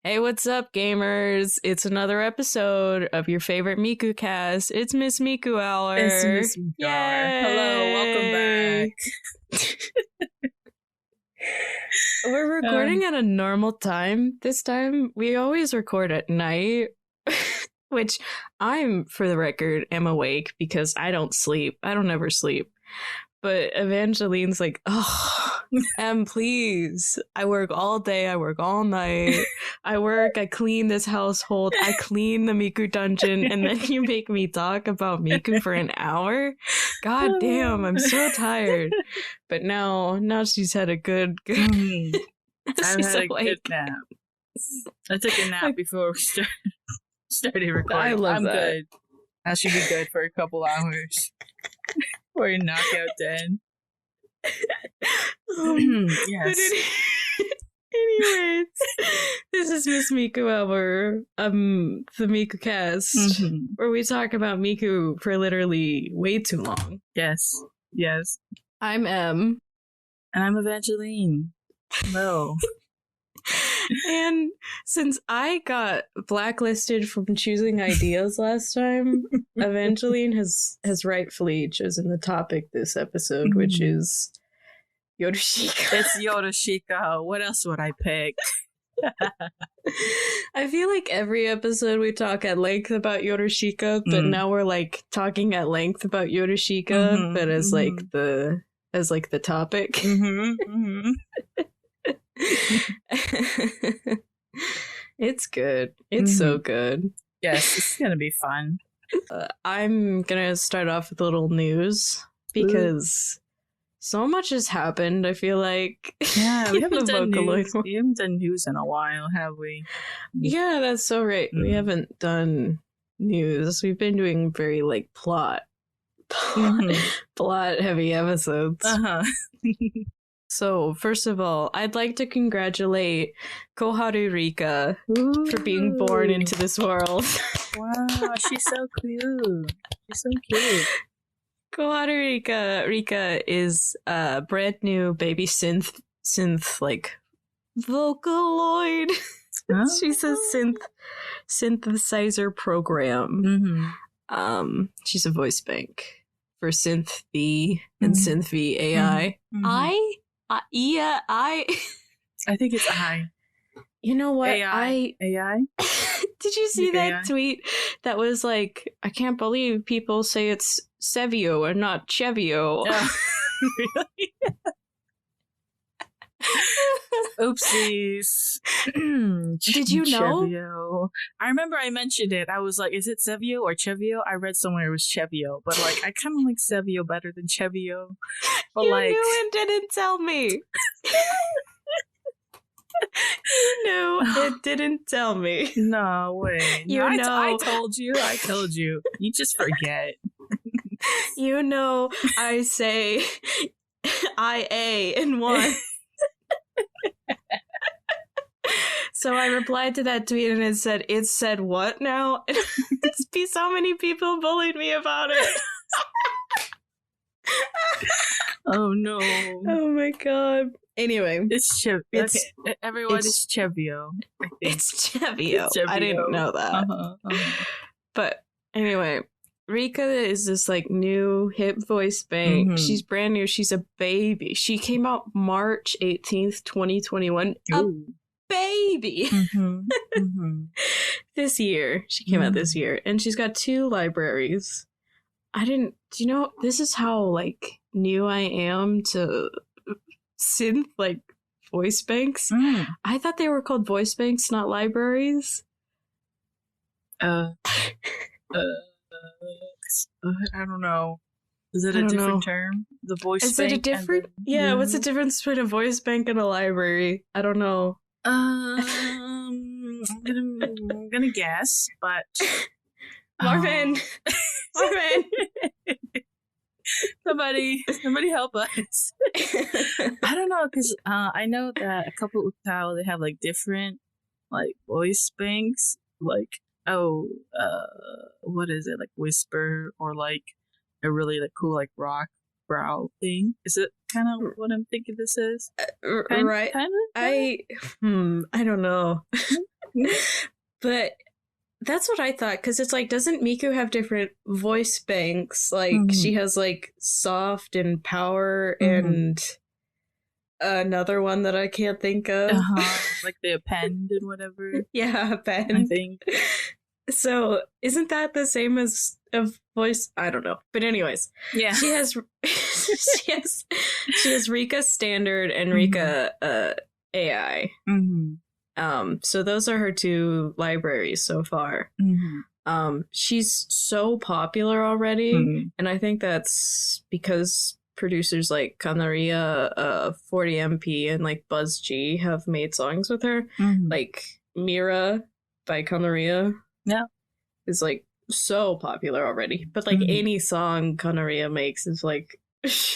Hey, what's up, gamers? It's another episode of your favorite Miku cast. It's Miss Miku Hour. It's Miss Miku Hour. Hello, welcome back. We're recording at a normal time this time. We always record at night, which I'm, for the record, am awake because I don't sleep. I don't ever sleep. But Evangeline's like, oh, please. I work all day. I work all night. I clean this household. I clean the Miku dungeon. And then you make me talk about Miku for an hour? God damn, I'm so tired. But now she's had a good I've she's had awake. a good nap. I took a nap before we started recording. I love I'm that. good. I should be good for a couple hours. For a knockout den. Yes. Anyways, this is Miss Miku Hour, the Miku cast, where we talk about Miku for literally way too long. Yes. I'm Em. And I'm Evangeline. Hello. And since I got blacklisted from choosing ideas last time, Evangeline has rightfully chosen the topic this episode, which is Yorushika. It's Yorushika. What else would I pick? I feel like every episode we talk at length about Yorushika, but now we're like talking at length about Yorushika, but as like the topic. It's good. It's so good. Yes, it's gonna be fun. I'm gonna start off with a little news because so much has happened. I feel like we haven't done vocaloid news. We haven't done news in a while, have we? Yeah, that's so right. We haven't done news. We've been doing very like plot heavy episodes. So, first of all, I'd like to congratulate Koharu Rika for being born into this world. Wow, she's so cute. She's so cute. Koharu Rika is a brand new baby synth like vocaloid. She's a synthesizer program. She's a voice bank for Synth V and Synth V AI. I think it's I. You know what? AI. Did you see that AI? Tweet that was like, I can't believe people say it's Sevio and not Chevio. Really? Oopsies. Did you know? Chevio. I remember I mentioned it. I was like, is it Sevio or Chevio? I read somewhere it was Chevio, but like I kind of like Sevio better than Chevio. But you knew and didn't tell me. You knew and didn't tell me. No way. You know. I told you. You just forget. You know, I say IA in one. So I replied to that tweet and it said what now? It's be so many people bullied me about it. Oh no. Oh my god. Anyway. It's Chevio. Okay. Everyone is Chevio. It's Chevio. I didn't know that. But anyway, Rika is this like new hip voice bank. She's brand new. She's a baby. She came out March 18th, 2021. Ooh. Baby. This year. She came out this year. And she's got 2 libraries. Do you know, this is how like new I am to synth like voice banks. I thought they were called voice banks, not libraries. I don't know. Is it a different term? The voice bank? Is it a different? Yeah, what's the difference between a voice bank and a library? I don't know. I'm gonna guess, but Marvin. Somebody help us. I don't know, because I know that a couple of Utao, they have like different like voice banks, like what is it, like whisper, or like a really like cool like rock brow thing. Is it kind of what I'm thinking this is? Right. Kind of? I don't know. But that's what I thought, because it's like, doesn't Miku have different voice banks? Like, she has like soft and power and another one that I can't think of. Like the append and whatever. Yeah, append. I think. So isn't that the same as a voice? I don't know. But anyways, yeah, she has she has Rika standard and Rika AI. So those are her two libraries so far. She's so popular already, and I think that's because producers like Kanaria, 40MP, and like Buzz G have made songs with her. Like Mira by Kanaria. Yeah, is like so popular already. But like any song Kanaria makes is like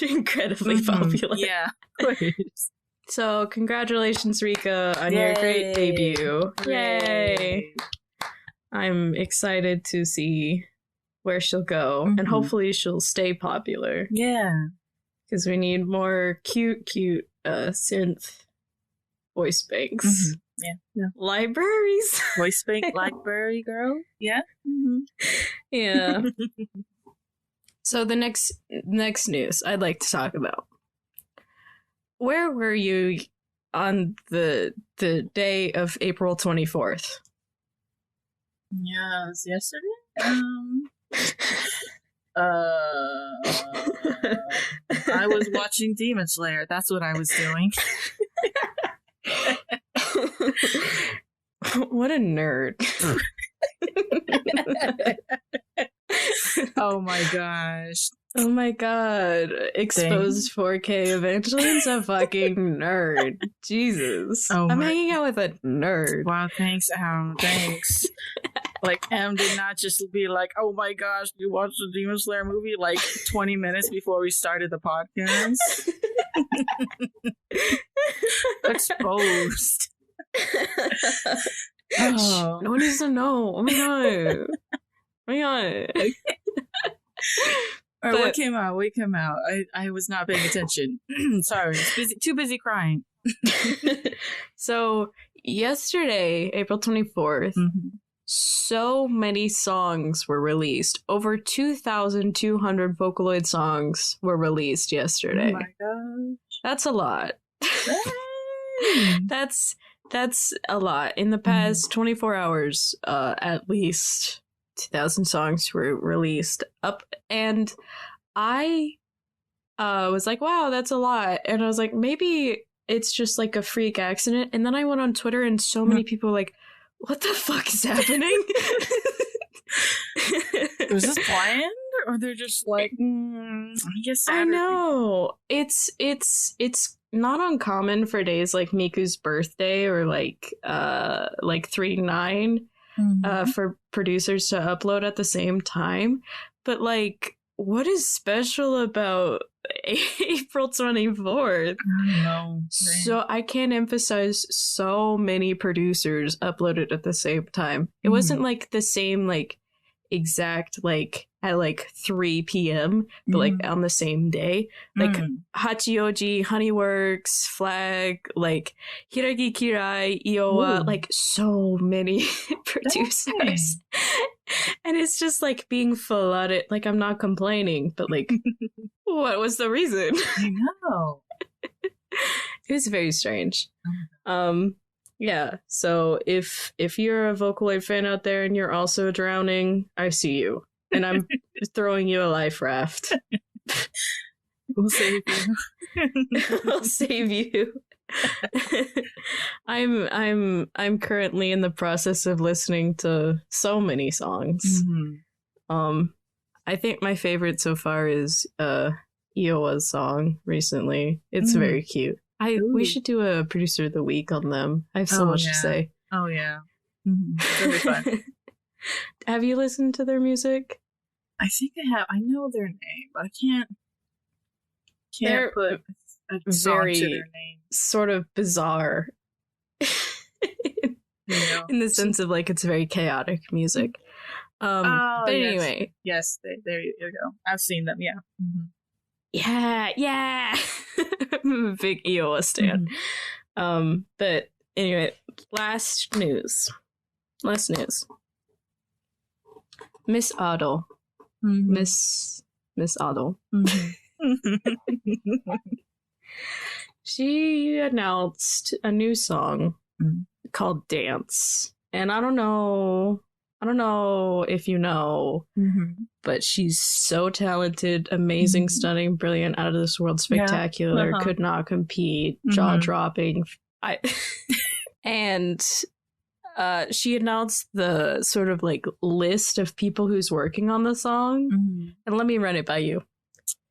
incredibly popular. Yeah, of course. So congratulations, Rika, on your great debut. Yay! I'm excited to see where she'll go, and hopefully she'll stay popular. Yeah, because we need more cute synth voice banks. Yeah. Libraries. Voice bank library girl. Yeah. Yeah. So the next news I'd like to talk about. Where were you on the day of April 24th? Yeah, it was yesterday. I was watching Demon Slayer. That's what I was doing. What a nerd. Oh my gosh. Oh my god. Exposed 4K Evangeline's a fucking nerd. Jesus. I'm hanging out with a nerd. Wow, thanks, Em. Thanks. Like, Em did not just be like, oh my gosh, you watched the Demon Slayer movie like 20 minutes before we started the podcast. Exposed. Oh. No one needs to know. Oh my god. Oh my god. All right, what came out? I was not paying attention. Sorry, too busy crying. So yesterday, April 24th, so many songs were released. Over 2,200 Vocaloid songs were released yesterday. Oh my gosh. That's a lot. That's a lot. In the past 24 hours, at least 2,000 songs were released up, and I was like, wow, that's a lot. And I was like, maybe it's just like a freak accident. And then I went on Twitter, and so many people were like, what the fuck is happening? Was this planned, or they're just like, I guess Saturday. I know it's not uncommon for days like Miku's birthday or like 3/9 for producers to upload at the same time. But like, what is special about April 24th? I don't know. So I can't emphasize so many producers uploaded at the same time. It wasn't like the same like exact like at like 3 p.m. but like on the same day. Like Hachioji, Honeyworks, Flag, like Hiragi Kirai, Iowa, like so many producers. And it's just like being flooded. Like, I'm not complaining, but like, what was the reason? I know. It was very strange. Yeah, so if you're a Vocaloid fan out there and you're also drowning, I see you. And I'm throwing you a life raft. We'll save you. We'll save you. I'm currently in the process of listening to so many songs. I think my favorite so far is Iowa's song recently. It's very cute. We should do a producer of the week on them. I have so much to say. Oh yeah. That'd be fun. Have you listened to their music? I think I have. I know their name, but I can't They're put a song to their name. Sort of bizarre. In the sense of like it's very chaotic music. But anyway. Yes, there you go. I've seen them, yeah. Yeah. I'm a big Iowa stan. But anyway, last news. Miss Otto. Miss Otto. She announced a new song called Dance. And I don't know if you know, but she's so talented, amazing, stunning, brilliant, out of this world, spectacular, could not compete, jaw-dropping. And she announced the sort of like list of people who's working on the song. And let me run it by you.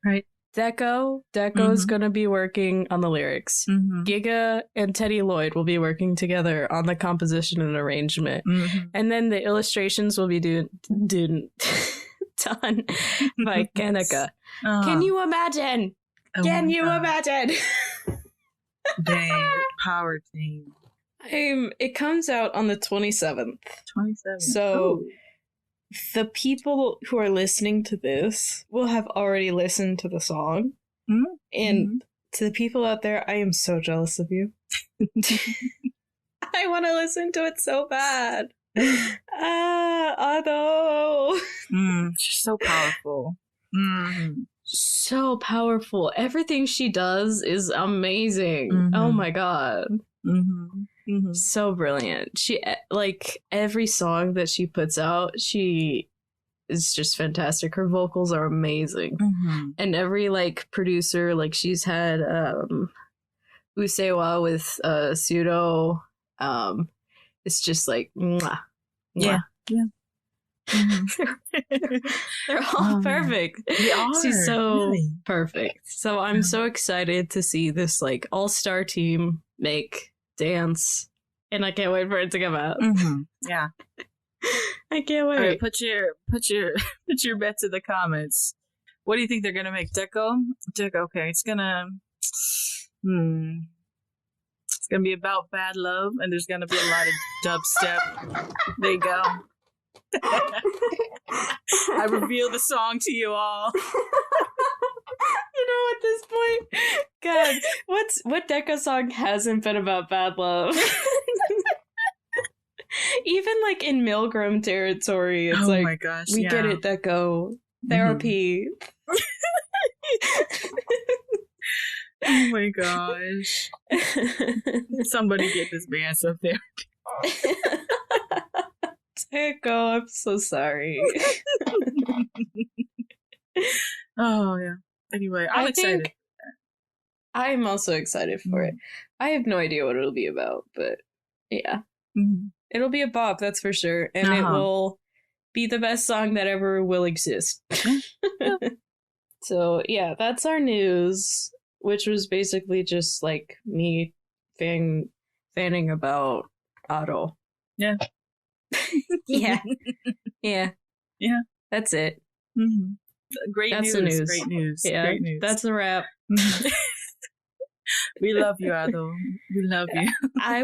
Right. Deco's gonna be working on the lyrics. Giga and Teddy Lloyd will be working together on the composition and arrangement. And then the illustrations will be done by Kanika. Can you imagine? Can you imagine? Dang, power team. It comes out on the 27th. 27th. So the people who are listening to this will have already listened to the song. And to the people out there, I am so jealous of you. I want to listen to it so bad. Otto. She's so powerful. So powerful. Everything she does is amazing. Oh my god. So brilliant. She, like, every song that she puts out, she is just fantastic. Her vocals are amazing. And every, like, producer, like, she's had Usewa with Pseudo. It's just like, mwah. Yeah. They're all perfect. They are. She's so really perfect. So I'm so excited to see this, like, all-star team make Dance, and I can't wait for it to come out. Yeah, I can't wait. All right, put your bets in the comments. What do you think they're gonna make? Deco. Okay, it's gonna be about bad love, and there's gonna be a lot of dubstep. There you go. I reveal the song to you all. You know, at this point, God, what Deco song hasn't been about bad love? Even like in Milgram territory, it's like, my gosh, we get it, Deco. Therapy. Oh my gosh. Somebody get this band some therapy. Deco, I'm so sorry. Oh yeah. Anyway, I'm excited. I'm also excited for it. I have no idea what it'll be about, but yeah. It'll be a bop, that's for sure. And it will be the best song that ever will exist. So yeah, that's our news, which was basically just like me fanning about Otto. Yeah. Yeah. That's it. Great That's news. the news. Great news. Yeah, Great news. that's a wrap. We love you, Otto. We love you. I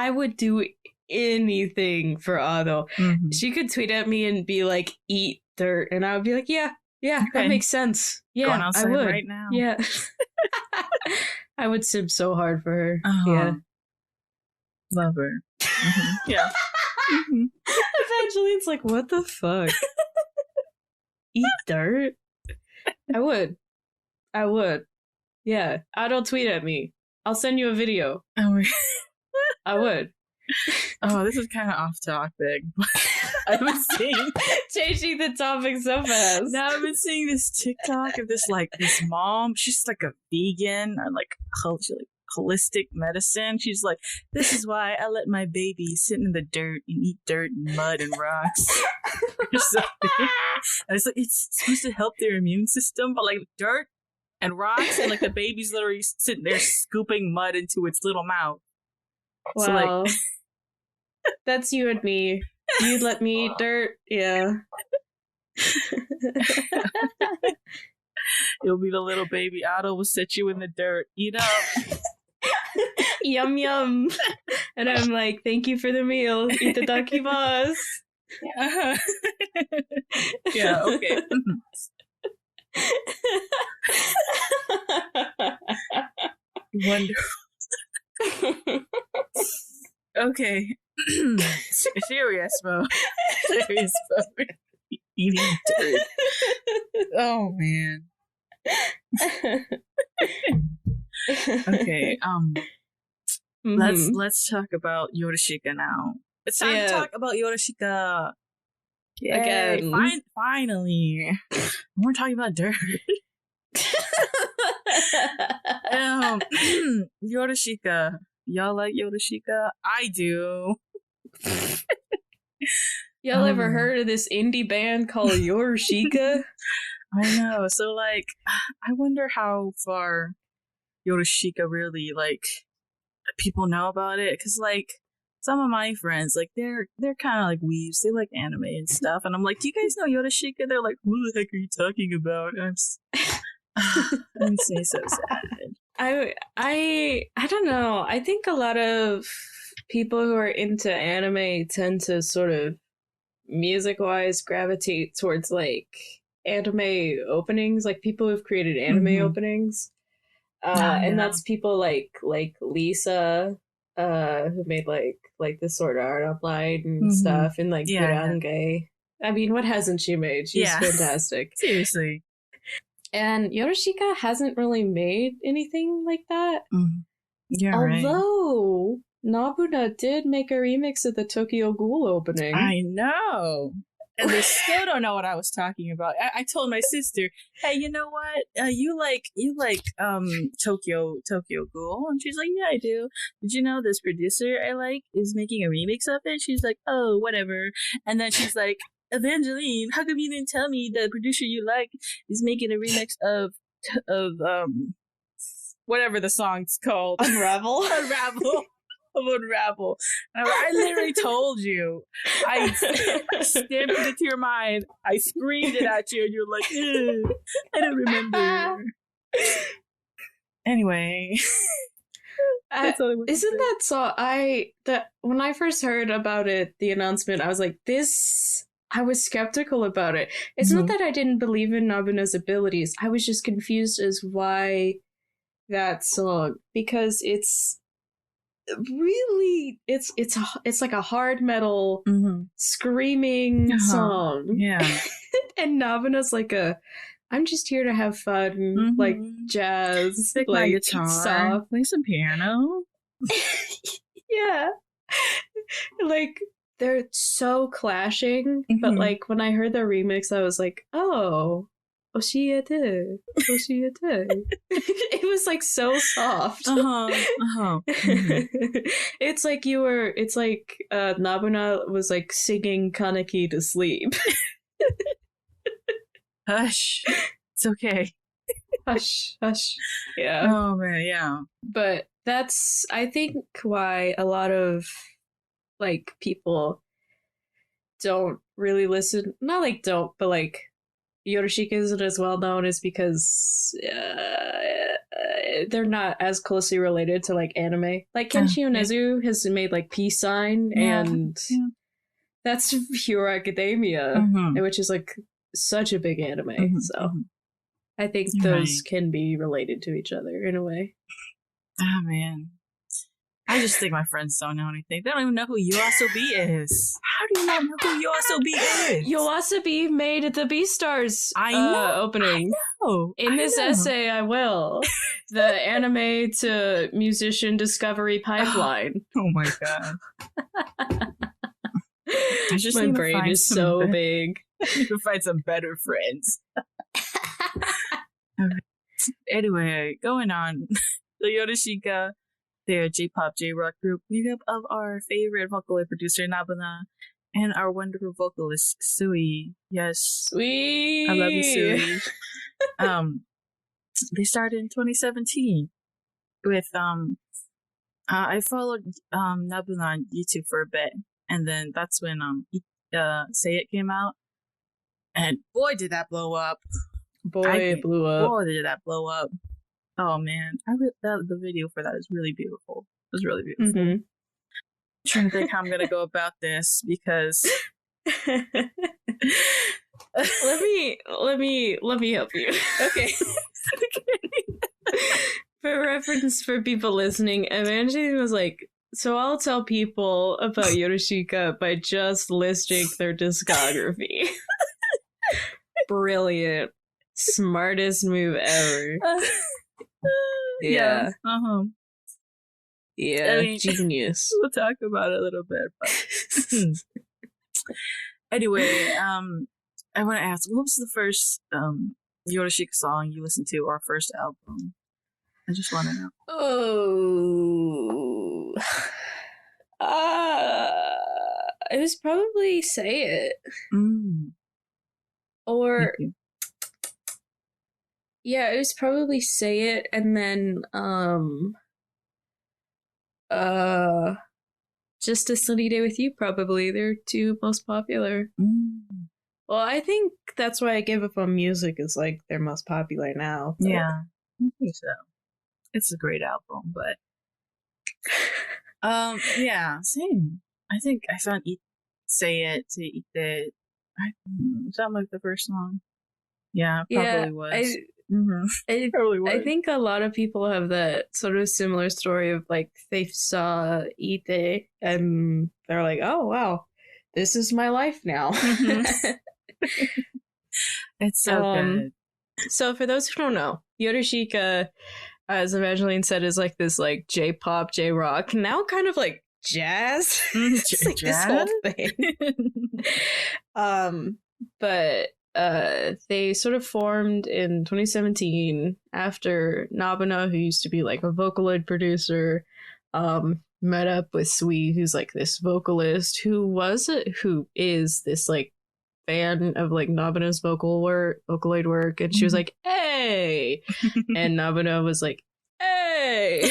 would do anything for Otto. She could tweet at me and be like, "Eat dirt," and I would be like, "Yeah, okay. That makes sense. Yeah, going outside I would right now. Yeah." I would simp so hard for her. Yeah, love her. Yeah. Eventually, it's like, what the fuck? Eat dirt? I would. Yeah. Don't tweet at me. I'll send you a video. I would. Oh, this is kind of off topic. I've been seeing changing the topic so fast. Now I've been seeing this TikTok of this mom. She's like a vegan or like holistic medicine. She's like, this is why I let my baby sit in the dirt and eat dirt and mud and rocks. Or something. And it's like, it's supposed to help their immune system, but like dirt and rocks, and like the baby's literally sitting there scooping mud into its little mouth. Wow. So like, that's you and me. You'd let me eat dirt? Yeah. It'll be the little baby. Otto will set you in the dirt. Eat up. Yum yum. And I'm like, thank you for the meal. Itadakimasu. Yeah, okay. Wonderful. Okay. Serious mode. Serious mode. Eating dirt. Oh man. Okay. Let's talk about Yorushika now. It's time to talk about Yorushika. Again. Finally. We're talking about dirt. Yorushika. Y'all like Yorushika? I do. Y'all ever heard of this indie band called Yorushika? I know. So, like, I wonder how far Yorushika really, like, people know about it. Because, like, some of my friends, like, they're kind of like weebs. They like anime and stuff. And I'm like, do you guys know Yorushika? They're like, who the heck are you talking about? And I'm so sad. I don't know. I think a lot of people who are into anime tend to sort of music-wise gravitate towards like anime openings, like people who've created anime openings. And that's people like Lisa, who made like the Sword Art Online and stuff, and like Gurange. I mean, what hasn't she made? She's fantastic. Seriously. And Yorushika hasn't really made anything like that. Yeah, although n-buna did make a remix of the Tokyo Ghoul opening. I know. And they still don't know what I was talking about. I told my sister, hey, you know what? You like Tokyo Ghoul? And she's like, yeah, I do. Did you know this producer I like is making a remix of it? She's like, oh, whatever. And then she's like, Evangeline, how come you didn't tell me the producer you like is making a remix of whatever the song's called? Unravel? Unravel. I literally told you. I stamped it into your mind. I screamed it at you, and you're like, I don't remember. Anyway. Isn't that so? When I first heard about it, the announcement, I was like, I was skeptical about it. It's not that I didn't believe in n-buna's abilities. I was just confused as why that song, because it's really it's like a hard metal screaming song. Yeah. And n-buna's like I'm just here to have fun, like jazz, pick like my guitar, soft, play some piano. Yeah. Like they're so clashing, but like when I heard the remix, I was like, oh, Oshiete. It was like so soft. It's like n-buna was like singing Kaneki to sleep. Hush. It's okay. Hush. Yeah. Oh man, yeah. But that's, I think, why a lot of like people don't really listen. Not like don't, but like Yorushika isn't as well known is because they're not as closely related to like anime. Like Kenshi Yonezu has made like Peace Sign, and that's Hero Academia, which is like such a big anime. So I think those can be related to each other in a way. Oh man. I just think my friends don't know anything. They don't even know who YOASOBI is. How do you not know who YOASOBI is? YOASOBI made the Beastars opening. I know. In this essay, I will. The anime to musician discovery pipeline. Oh my god. I just my brain is so big. I need to find some better friends. Okay. Anyway, going on. The Yorushika, they're a J-pop, J-rock group made up of our favorite vocaloid producer, n-buna, and our wonderful vocalist, Sui. Yes. Sui! I love you, Sui. They started in 2017 with, I followed n-buna on YouTube for a bit, and then that's when Say It came out, and boy did that blow up. It blew up. Boy did that blow up. Oh man, the video for that is really beautiful. It was really beautiful. I'm trying to think how I'm gonna go about this because let me help you. Okay. For reference for people listening, Evangeline was like, so I'll tell people about Yorushika by just listing their discography. Brilliant. Smartest move ever. Yeah. Yeah, I mean, genius. We'll talk about it a little bit. But anyway, I want to ask, what was the first Yorushika song you listened to, or first album? I just want to know. It was probably Say It. Or yeah, it was probably Say It, and then Just a Sunny Day with You, probably. They're two most popular. Well, I think that's why I give up on music, is like their most popular now. But... yeah, I think so. It's a great album, but yeah, same. I think I found Say It to Eat It. Is that like the first song? Yeah, probably was. Probably was. I think a lot of people have that sort of similar story of like they saw Ite and they're like, oh wow, this is my life now. It's so good. So for those who don't know, Yorushika, as Evangeline said, is like this like J-pop, J-rock, now kind of like jazz. It's like jazz? This whole thing. But they sort of formed in 2017 after n-buna, who used to be like a vocaloid producer, met up with suis, who's like this vocalist who is this like fan of like n-buna's vocaloid work, and she was like, hey, and n-buna was like, hey.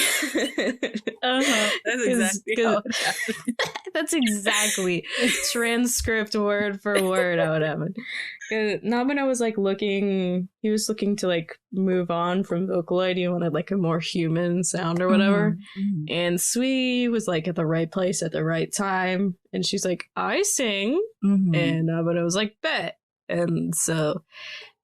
That's exactly how it happened. That's exactly transcript word for word how it happened. n-buna was like looking to like move on from vocaloid. He wanted like a more human sound or whatever. And suis was like at the right place at the right time, and she's like, I sing. And n-buna was like, bet. And so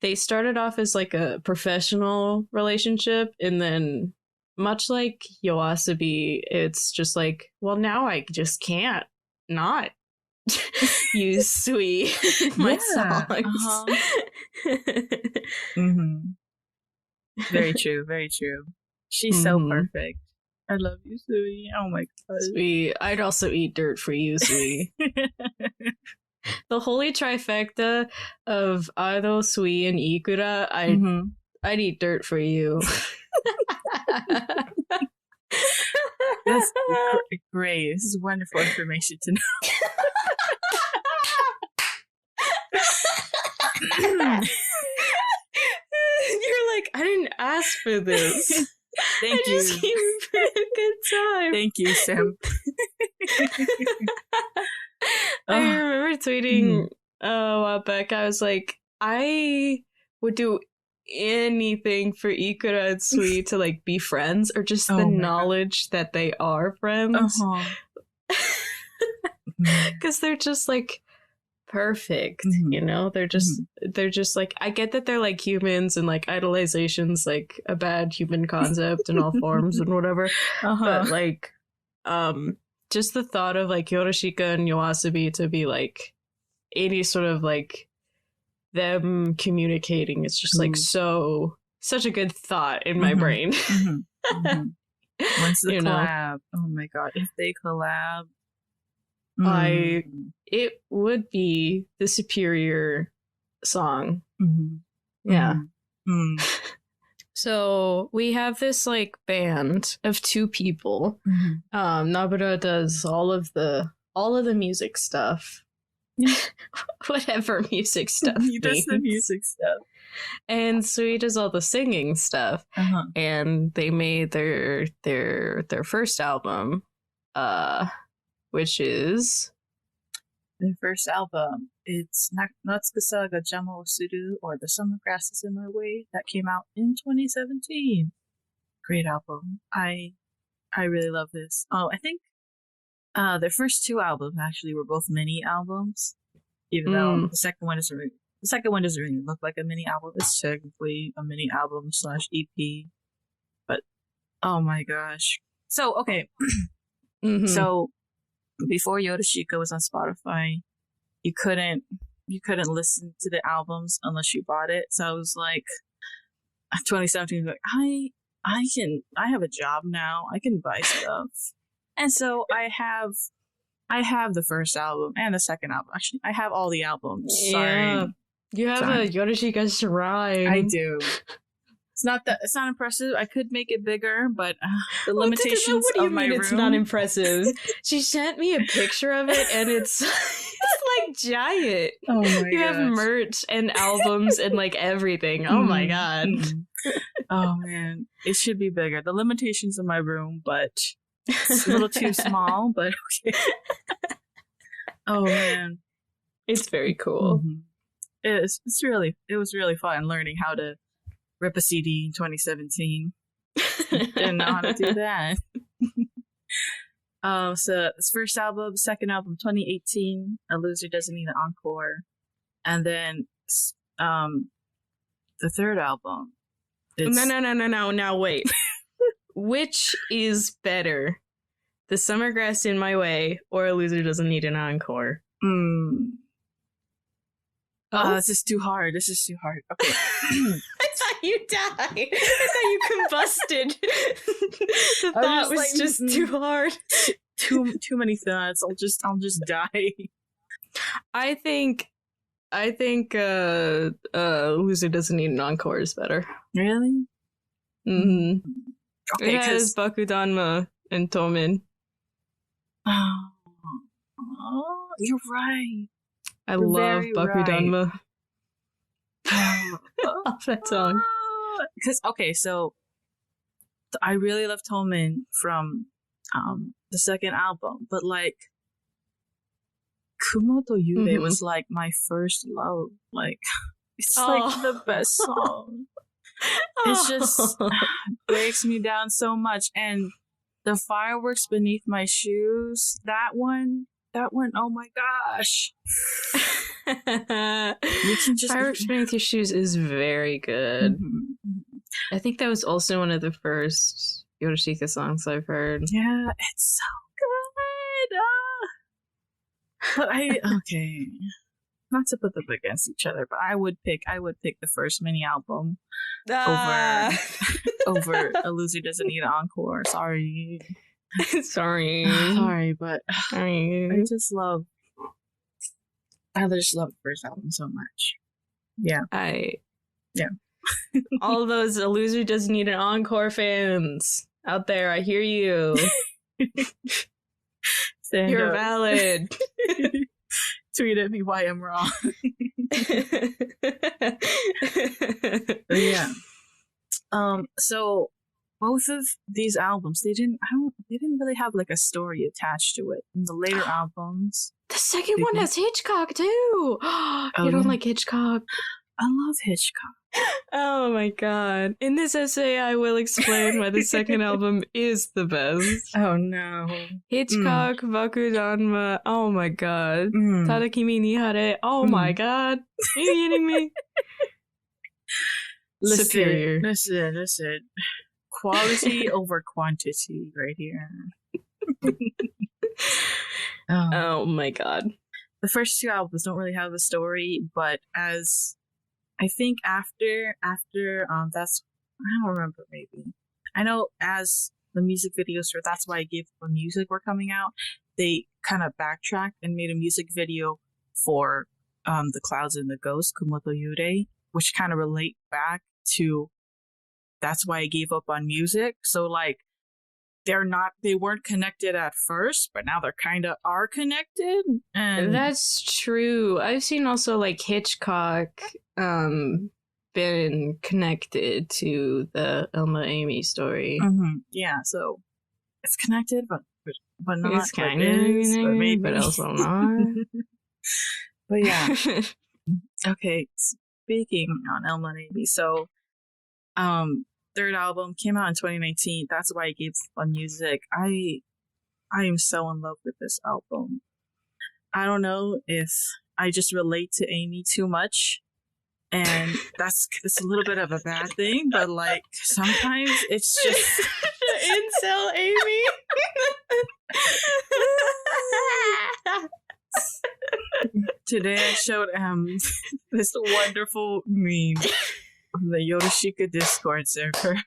they started off as like a professional relationship, and then much like Yoasobi, it's just like, well, now I just can't not use suis in my songs. Very true, very true. She's so perfect. I love you, Sui. Oh my god. Sui. I'd also eat dirt for you, Sui. The holy trifecta of Ado, Sui, and Ikura, I'd eat dirt for you. That's great. This is wonderful information to know. You're like, I didn't ask for this. Thank you. Just came for a good time. Thank you, Sam. I remember tweeting a while back, I was like, I would do anything for Ikura and Sui to like be friends, or just the knowledge that they are friends. Because they're just like perfect, you know? They're just like, I get that they're like humans and like idolization's like a bad human concept in all forms and whatever. But like just the thought of like Yorushika and Yoasobi to be like any sort of like them communicating, it's just like such a good thought in my brain. Once the collab, oh my god, if they collab, it would be the superior song. So we have this like band of two people. n-buna does all of the music stuff. Whatever music stuff he does the music stuff, and Sui does all the singing stuff. And they made their first album, which is their first album. It's Natsukusa ga Jama wo Suru, or The Summer Grass is in My Way, that came out in 2017. Great album. I really love this. I think their first two albums actually were both mini albums, even though the second one doesn't really look like a mini album. It's technically a mini album / EP, but Oh my gosh. So, okay. Mm-hmm. So, before Yorushika was on Spotify, you couldn't listen to the albums unless you bought it. So I was like, 2017, like, I have a job now. I can buy stuff. And so I have the first album and the second album. Actually, I have all the albums. Yeah. Sorry. You have a Yorushika shrine. I do. It's not impressive. I could make it bigger, but the limitations what do you of my mean room. It's not impressive? She sent me a picture of it, and it's like giant. Oh my You have merch and albums and like everything. Oh my god. Oh man, it should be bigger. The limitations of my room, but it's a little too small. But okay. Oh man, it's very cool. Mm-hmm. It was really fun learning how to rip a CD in 2017. Didn't know how to do that. So this first album, second album, 2018, A Loser Doesn't Need an Encore. And then the third album. No. Now wait. Which is better? The Summer Grass in My Way or A Loser Doesn't Need an Encore? This is too hard. Okay. I thought you died. I thought you combusted. The thought was like, just too hard. Too many thoughts. I'll just die. I think Loser Doesn't Need an Encore is better. Really? Mm-hmm. Okay, it has Bakudanma and Tomin. Oh, you're right. I love Bakudanma. Right. Off that song. Because so I really love Tomin from the second album, but like Kumoto Yure was like my first love. Like it's like the best song. It just breaks me down so much. And the Fireworks Beneath My Shoes, that one, oh my gosh. You can just Fireworks Beneath Your Shoes is very good. I think that was also one of the first Yorushika songs I've heard. Yeah, it's so good. But okay. Not to put them against each other, but I would pick the first mini album over A Loser Doesn't Need an Encore. Sorry. Sorry, but sorry. I just love the first album so much. Yeah. All those A Loser Doesn't Need an Encore fans out there, I hear you. You're valid. Tweet at me why I'm wrong. Yeah. So both of these albums, they didn't really have like a story attached to it. In the later albums, the second one has Hitchcock too. You don't like Hitchcock? I love Hitchcock. Oh my god. In this essay, I will explain why the second album is the best. Oh no. Hitchcock, Bakudanma, oh my god. Tadakimi ni Hare, oh my god. Are you kidding me? Superior. Listen. Quality over quantity right here. Oh my god. The first two albums don't really have a story, but as I think after that's, I don't remember, maybe. I know as the music videos for That's Why I Gave Up on Music were coming out, they kind of backtracked and made a music video for The Clouds and the Ghosts, Kumoto Yure, which kind of relate back to That's Why I Gave Up on Music. So like they weren't connected at first, but now they're kind of are connected. And that's true. I've seen also like Hitchcock been connected to the Elma and Amy story. Yeah, so it's connected, but not. It's kind of connected, but also not. But yeah. Okay, speaking on Elma and Amy, so third album came out in 2019. That's Why I Gave Up on Music. I am so in love with this album. I don't know if I just relate to Amy too much, and it's a little bit of a bad thing, but like sometimes it's just Incel Amy. Today I showed this wonderful meme on the Yorushika Discord server.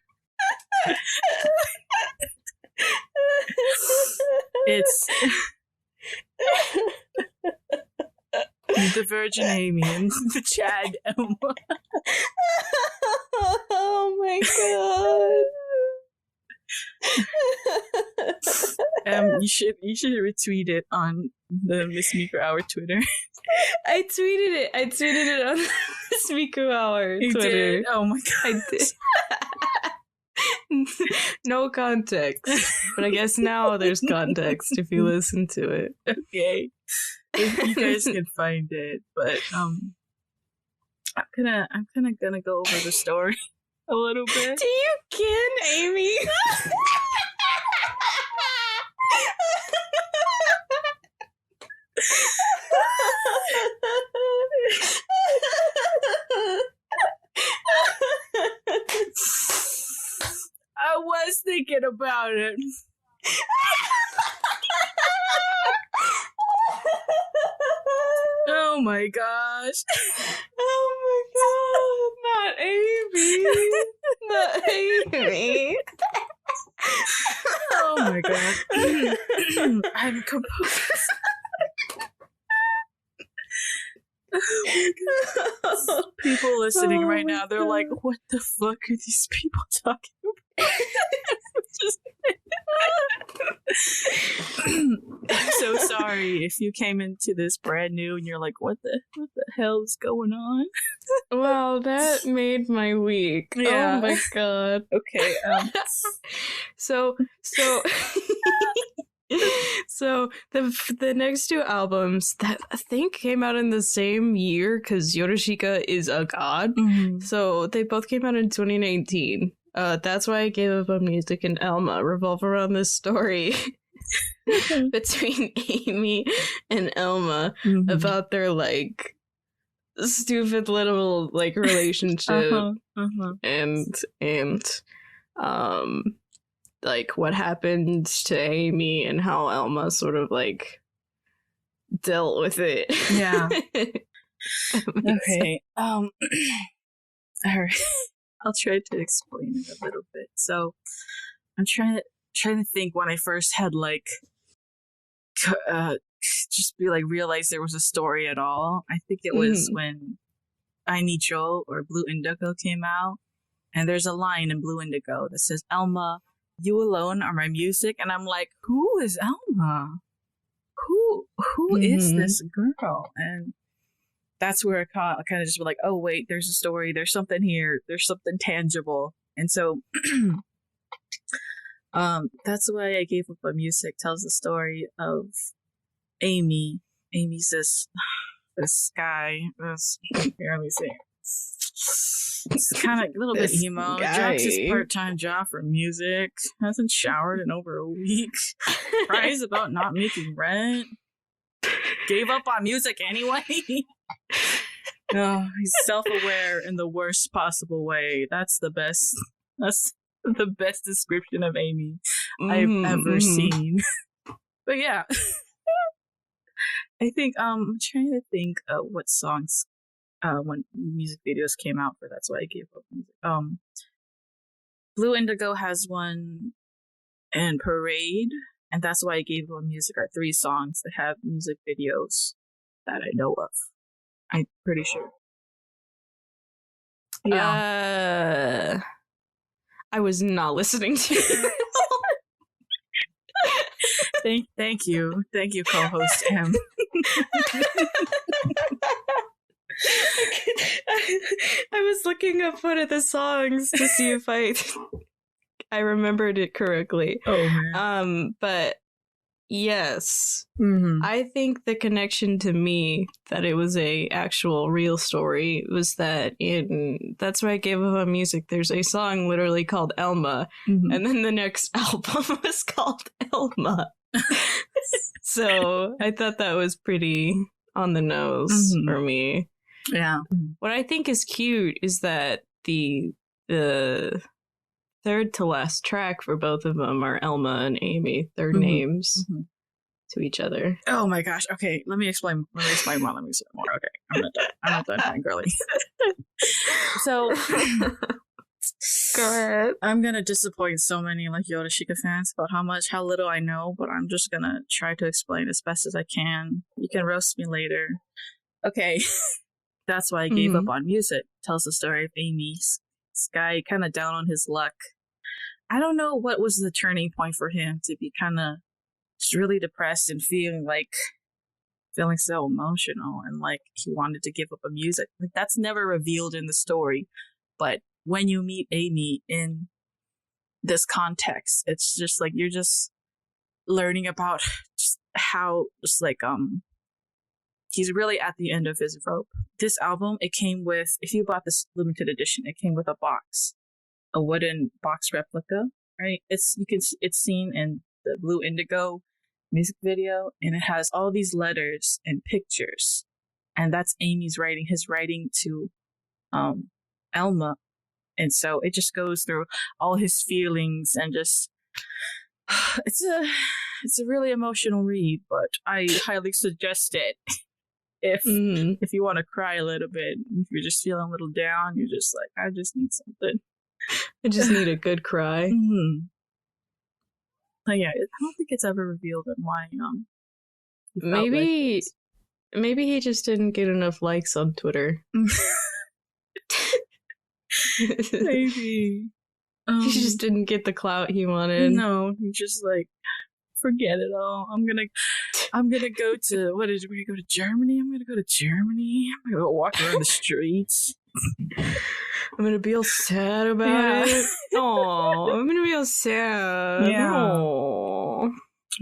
It's the Virgin Amy and the Chad Elma. Oh my god. You should retweet it on the Miss Miku Hour Twitter. I tweeted it on Miss Miku Hour You Twitter. did? Oh my god. I did. No context, but I guess now there's context if you listen to it. Okay, if you guys can find it, but I'm kind of gonna go over the story a little bit. Do you kin Amy? I was thinking about it. Oh my gosh. Oh my god, not Amy. Not Amy. Oh my god. I'm composed. Oh my god. People listening right now, they're like, what the fuck are these people talking about? I'm so sorry if you came into this brand new and you're like, what the hell is going on? Wow, that made my week. Yeah. Oh my god. Okay. So the next two albums that I think came out in the same year because Yorushika is a god. Mm-hmm. So they both came out in 2019. That's why I gave up on music and Elma revolve around this story between Amy and Elma about their like stupid little like relationship and like what happened to Amy and how Elma sort of like dealt with it. Yeah. Okay. All right. I'll try to explain it a little bit. So I'm trying to think when I first had like just be like realize there was a story at all. I think it was when I Need Joe or Blue Indigo came out, and there's a line in Blue Indigo that says, "Elma, you alone are my music," and I'm like, who is Elma? Who is this girl? And that's where I kind of just be like, oh wait, there's a story, there's something here, there's something tangible. And so that's why I gave up on music. Tells the story of Amy. Amy's this guy. Here, let me see. It's kind of a little bit emo. Drops his part-time job for music. Hasn't showered in over a week. Cries about not making rent. Gave up on music anyway. Oh, he's self-aware in the worst possible way. That's the best description of Amy I've ever seen. But yeah. I think I'm trying to think what songs when music videos came out for that's why I gave up music. Blue Indigo has one, and Parade, and that's why I gave up music are 3 songs that have music videos that I know of. I'm pretty sure. Yeah. I was not listening to you. Thank you, co-host M. I was looking up one of the songs to see if I remembered it correctly. Oh man. But yes, I think the connection to me that it was a actual real story was that that's why I gave up on music. There's a song literally called Elma, and then the next album was called Elma. So I thought that was pretty on the nose for me. Yeah. What I think is cute is that the third to last track for both of them are Elma and Amy. Their names to each other. Oh my gosh. Okay, let me explain more. Okay, I'm not done fangirling. So go ahead. I'm gonna disappoint so many like Yorushika fans about how little I know, but I'm just gonna try to explain as best as I can. You can roast me later. Okay. That's why I gave up on music. Tells the story of Amy's guy kind of down on his luck. I don't know what was the turning point for him to be kind of just really depressed and feeling so emotional and like he wanted to give up on music. Like that's never revealed in the story, but when you meet Amy in this context, it's just like you're just learning about just how just like he's really at the end of his rope. This album, it came with, if you bought this limited edition, it came with a box, a wooden box replica, right? It's seen in the Blue Indigo music video, and it has all these letters and pictures, and that's Amy's writing, his writing to Elma, and so it just goes through all his feelings and just it's a really emotional read, but I highly suggest it. If you want to cry a little bit, if you're just feeling a little down, you're just like, I just need something. I just need a good cry. But yeah, I don't think it's ever revealed on why. Maybe he just didn't get enough likes on Twitter. Maybe he just didn't get the clout he wanted. No, he just like, forget it all. I'm gonna go to we're gonna go to Germany. I'm gonna go to Germany. I'm gonna go walk around the streets. I'm gonna be all sad about it. Oh, I'm gonna be all sad. Yeah. Aww.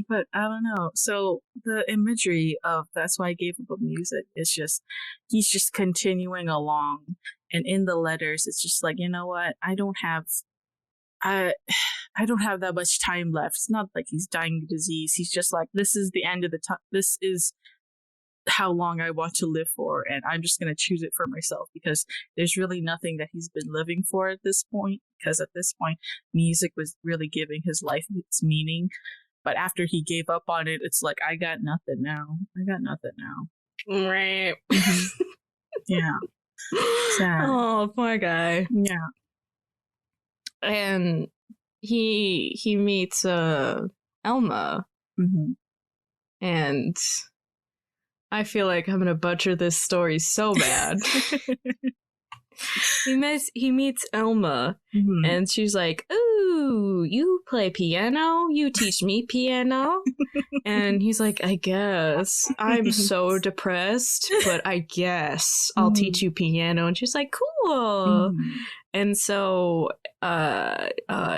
But I don't know. So the imagery of that's why I gave up music is just he's just continuing along, and in the letters, it's just like, you know what? I don't have that much time left. It's not like he's dying of disease. He's just like, this is the end of the time. This is how long I want to live for, and I'm just going to choose it for myself because there's really nothing that he's been living for at this point, because at this point, music was really giving his life its meaning. But after he gave up on it, it's like, I got nothing now. Right. Yeah. Sad. Oh, poor guy. Yeah. And he meets Elma, and I feel like I'm gonna butcher this story so bad. He meets Elma, and she's like, "Ooh, you play piano? You teach me piano?" And he's like, "I guess. I'm so depressed, but I guess I'll teach you piano." And she's like, "Cool." And so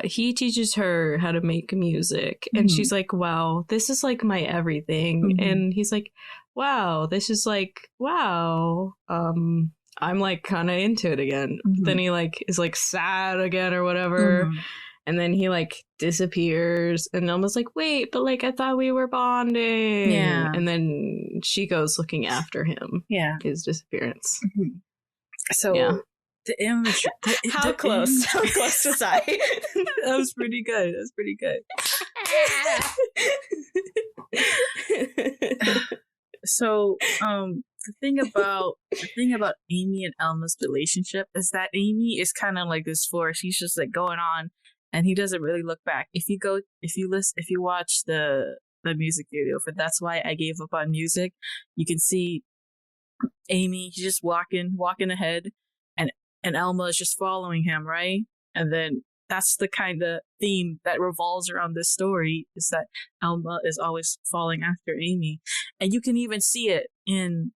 he teaches her how to make music, and she's like, "Wow, this is like my everything." And he's like, "Wow, this is like, wow. I'm like kind of into it again." Then he like is like sad again or whatever, and then he like disappears, and Elma's like, "Wait, but like I thought we were bonding." Yeah. And then she goes looking after him. Yeah. His disappearance. So yeah. The image. How close? How close was I? That was pretty good. So, the thing about Amy and Elma's relationship is that Amy is kind of like this force. He's just like going on, and he doesn't really look back. If you watch the music video for That's Why I Gave Up on Music, you can see Amy. He's just walking ahead, and Elma is just following him, right? And then that's the kind of theme that revolves around this story, is that Elma is always following after Amy. And you can even see it in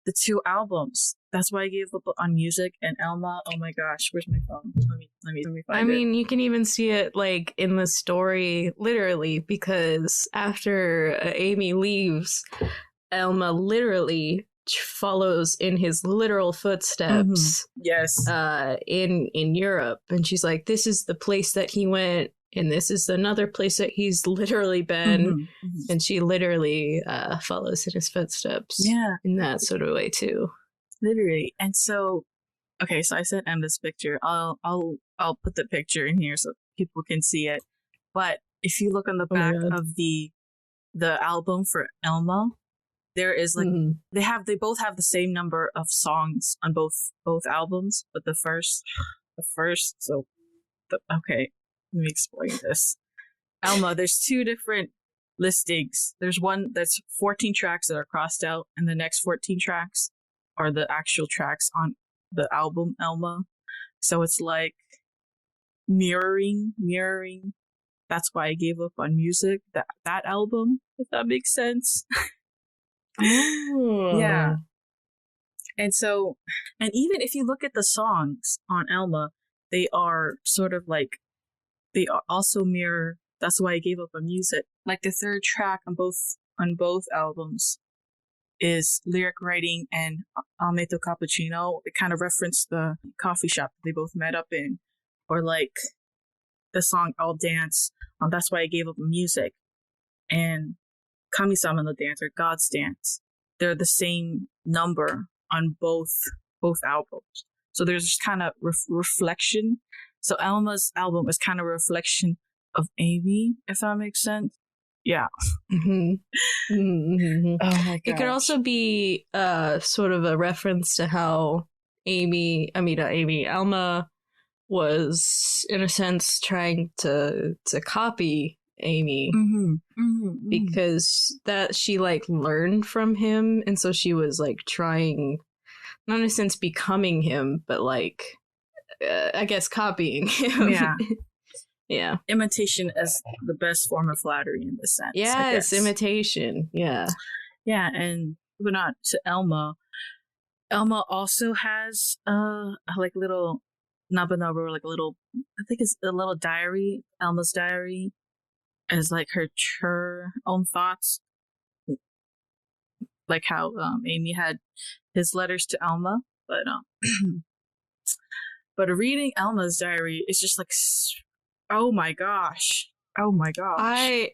the two albums. That's Why I Gave Up on Music and Elma. Oh my gosh, where's my phone? Let me find it. I mean, you can even see it like in the story, literally, because after Amy leaves, Elma literally follows in his literal footsteps. Yes. In Europe, and she's like, this is the place that he went, and this is another place that he's literally been. And she literally follows in his footsteps. Yeah, in that sort of way too. Literally. And so, okay, so I sent Em this picture. I'll put the picture in here so people can see it. But if you look on the back of the album for Elma, there is like they both have the same number of songs on both albums, but okay, let me explain this. Elma, there's two different listings. There's one that's 14 tracks that are crossed out, and the next 14 tracks are the actual tracks on the album Elma. So it's like mirroring. That's why I gave up on music, that album, if that makes sense. Oh. Yeah. And so, and even if you look at the songs on Elma, they are sort of like, they also mirror. That's why I gave up on music. Like the third track on both albums is lyric writing and Amato Cappuccino. They kind of reference the coffee shop they both met up in, or like the song I'll Dance. That's why I gave up on music. And Kami-sama no Dance, or God's Dance. They're the same number on both albums. So there's just kind of reflection. So Elma's album is kind of a reflection of Amy, if that makes sense. Yeah. Mm-hmm. Mm-hmm. Oh my god. It could also be sort of a reference to how Elma was in a sense trying to copy Amy, because that she like learned from him, and so she was like trying, not in a sense becoming him, but like I guess copying him. Yeah. Yeah. Imitation is the best form of flattery in this sense. Yes, imitation. Yeah. Yeah, and but not to Elma. Elma also has like little n-buna, like a little, I think it's a little diary, Elma's diary, as like her own thoughts, like how Amy had his letters to Elma, but reading Elma's diary is just like, oh my gosh. I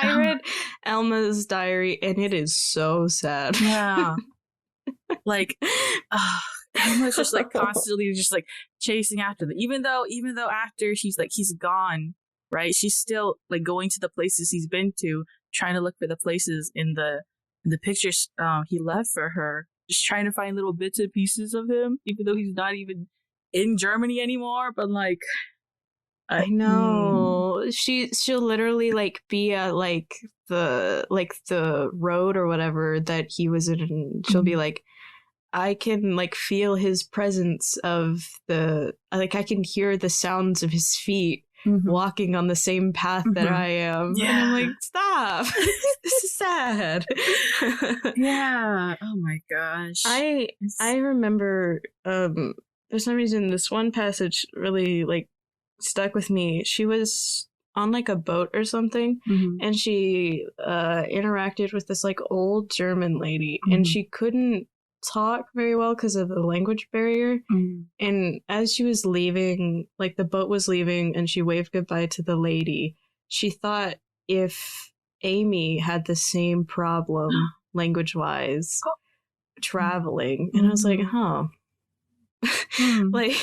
read Elma's diary and it is so sad. Yeah. Like Elma's just like constantly just like chasing after them, even though after he's gone, right? She's still like going to the places he's been to, trying to look for the places in the pictures he left for her, just trying to find little bits and pieces of him, even though he's not even in Germany anymore. But like, I know she'll literally like be at like the road or whatever that he was in, and she'll be like, I can like feel his presence of I can hear the sounds of his feet walking on the same path that I am. Yeah. And I'm like, stop. This is sad. Yeah. Oh my gosh. I remember for some reason this one passage really like stuck with me. She was on like a boat or something, and she interacted with this like old German lady, and she couldn't talk very well because of the language barrier. And as she was leaving, like the boat was leaving and she waved goodbye to the lady, she thought if Amy had the same problem language wise traveling, and I was like, like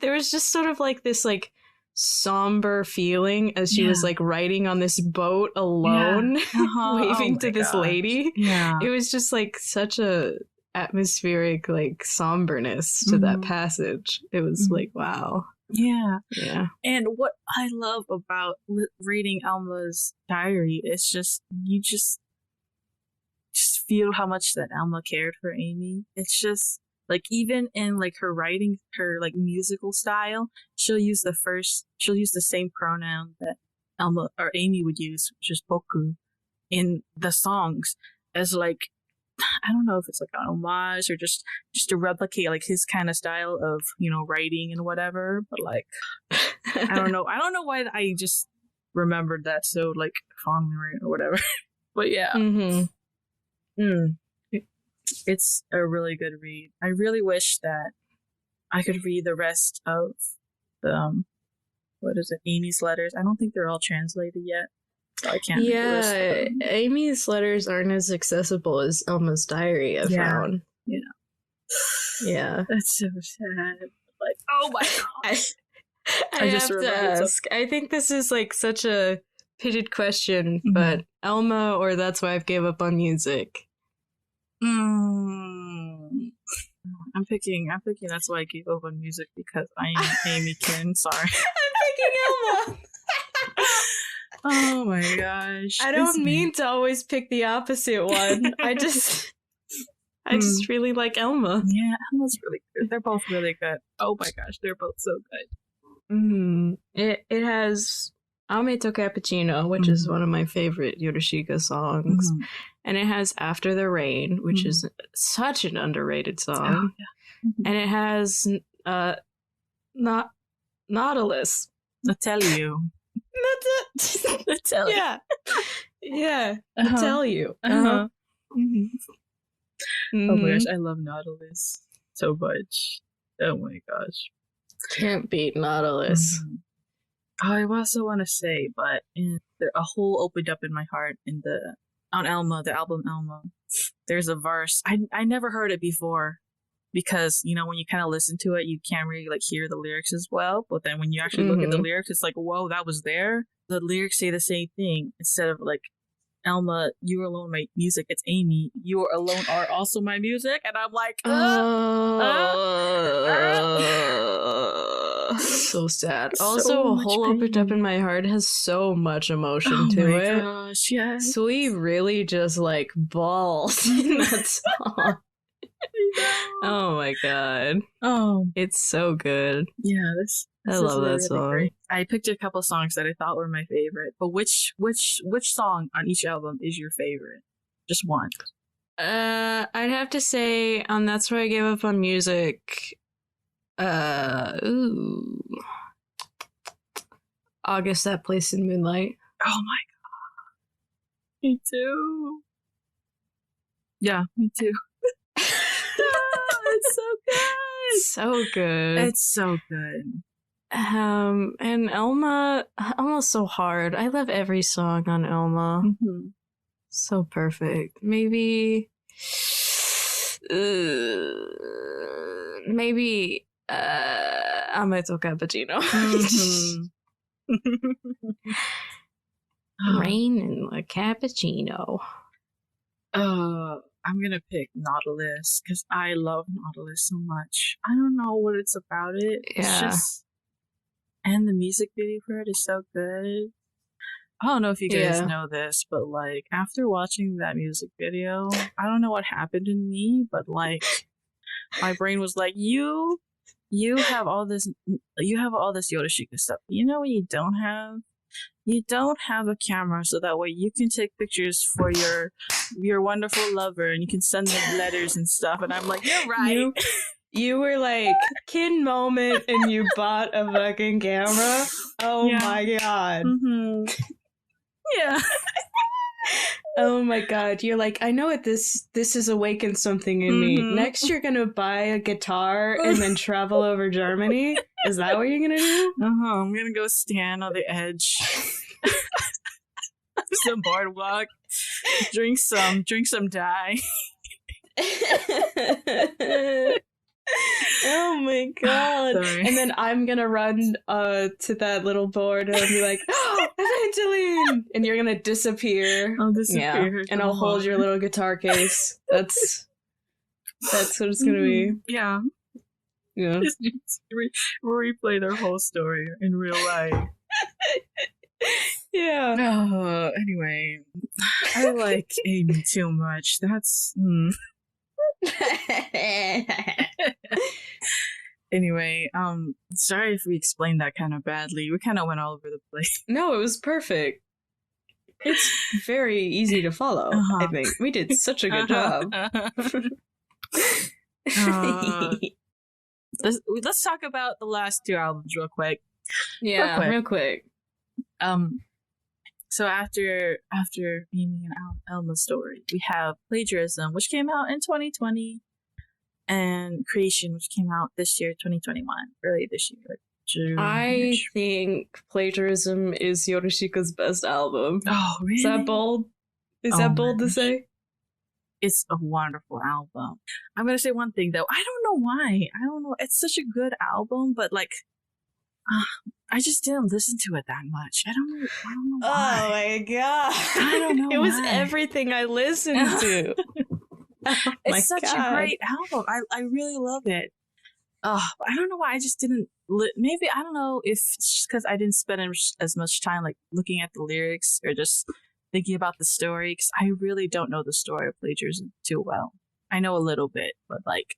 there was just sort of like this like somber feeling as she was like riding on this boat alone, waving to this lady. It was just like such a atmospheric like somberness to that passage. It was like, wow. Yeah. And what I love about reading Elma's diary is just you just feel how much that Elma cared for Amy. It's just like, even in like her writing, her like musical style, she'll use the same pronoun that Elma or Amy would use, which is boku, in the songs, as like, I don't know if it's like an homage or just to replicate like his kind of style of, writing and whatever. But like, I don't know why I just remembered that so like fondly, right, or whatever. But yeah. It's a really good read. I really wish that I could read the rest of the Amy's letters. I don't think they're all translated yet, so I can't read the rest of them. Amy's letters aren't as accessible as Elma's diary, I found. Yeah. That's so sad. Like, oh my gosh. I have to ask. I think this is like such a pitted question, but Elma or That's Why I've Gave Up on Music? I'm picking That's Why I Gave Up on Music because I am Amy Kin. Sorry. I'm picking Elma. Oh my gosh. I don't mean to always pick the opposite one. I just really like Elma. Yeah, Elma's really good. They're both really good. Oh my gosh, they're both so good. It has Ameto Cappuccino, which is one of my favorite Yorushika songs. And it has After the Rain, which is such an underrated song. And it has Nautilus. I tell you. That's it. I tell you. Yeah. I tell you. Oh my gosh, I love Nautilus so much. Oh my gosh. Can't beat Nautilus. I also want to say, but a hole opened up in my heart on Elma, the album Elma. There's a verse. I never heard it before because, you know, when you kind of listen to it, you can't really like hear the lyrics as well. But then when you actually look at the lyrics, it's like, whoa, that was there. The lyrics say the same thing. Instead of like, Elma, you alone my music. It's Amy. You alone are also my music. And I'm like, so sad. Also, A Hole Opened Up in My Heart has so much emotion to it. Oh my gosh, yes. Suis really just like balls in that song. Oh my god. Oh, it's so good. Yeah, this I love that song. Great. I picked a couple songs that I thought were my favorite, but which song on each album is your favorite? Just one. I'd have to say on That's Why I Gave Up on Music. August, That Place in Moonlight. Oh my god. Me too. Yeah, me too. It's so good. So good. It's so good. And Elma's so hard. I love every song on Elma. So perfect. Maybe Ameto Cappuccino. Rain and a cappuccino. I'm gonna pick Nautilus because I love Nautilus so much. I don't know what it's about it. It's just, and the music video for it is so good. I don't know if you guys know this, but like after watching that music video, I don't know what happened in me, but like my brain was like, you have all this Yorushika stuff. You know what you don't have? You don't have a camera, so that way you can take pictures for your wonderful lover, and you can send them letters and stuff. And I'm like, you're right. You were like, kid moment, and you bought a fucking camera? Oh my god. Yeah. Oh my god. You're like, I know what this has awakened something in me. Next you're gonna buy a guitar and then travel over Germany? Is that what you're gonna do? I'm gonna go stand on the edge of some boardwalk, drink some dye. Oh my god. Sorry. And then I'm gonna run to that little board and be like, oh, Evangeline! And you're gonna disappear. I'll disappear. Yeah. And I'll hold your little guitar case. That's what it's gonna be. Yeah. Yeah. Just replay their whole story in real life. Yeah. Anyway, I like Amy too much. That's. Anyway, sorry if we explained that kind of badly. We kind of went all over the place. No, it was perfect. It's very easy to follow, I think. We did such a good job. Let's talk about the last two albums real quick. Yeah, real quick. So after Amy and Elma's story, we have Plagiarism, which came out in 2020, and Creation, which came out this year, 2021, early this year, like June. I think Plagiarism is Yorushika's best album. Oh, really? Is that bold? Is that bold to say? It's a wonderful album. I'm gonna say one thing though. I don't know why. I don't know. It's such a good album, but like, I just didn't listen to it that much. I don't know why. Oh my god. I don't know. It was why. everything I listened to. It's such a great album. I really love it. I don't know why I just didn't. Maybe I don't know if it's just because I didn't spend as much time like looking at the lyrics or just thinking about the story. Because I really don't know the story of plagiarism too well. I know a little bit, but like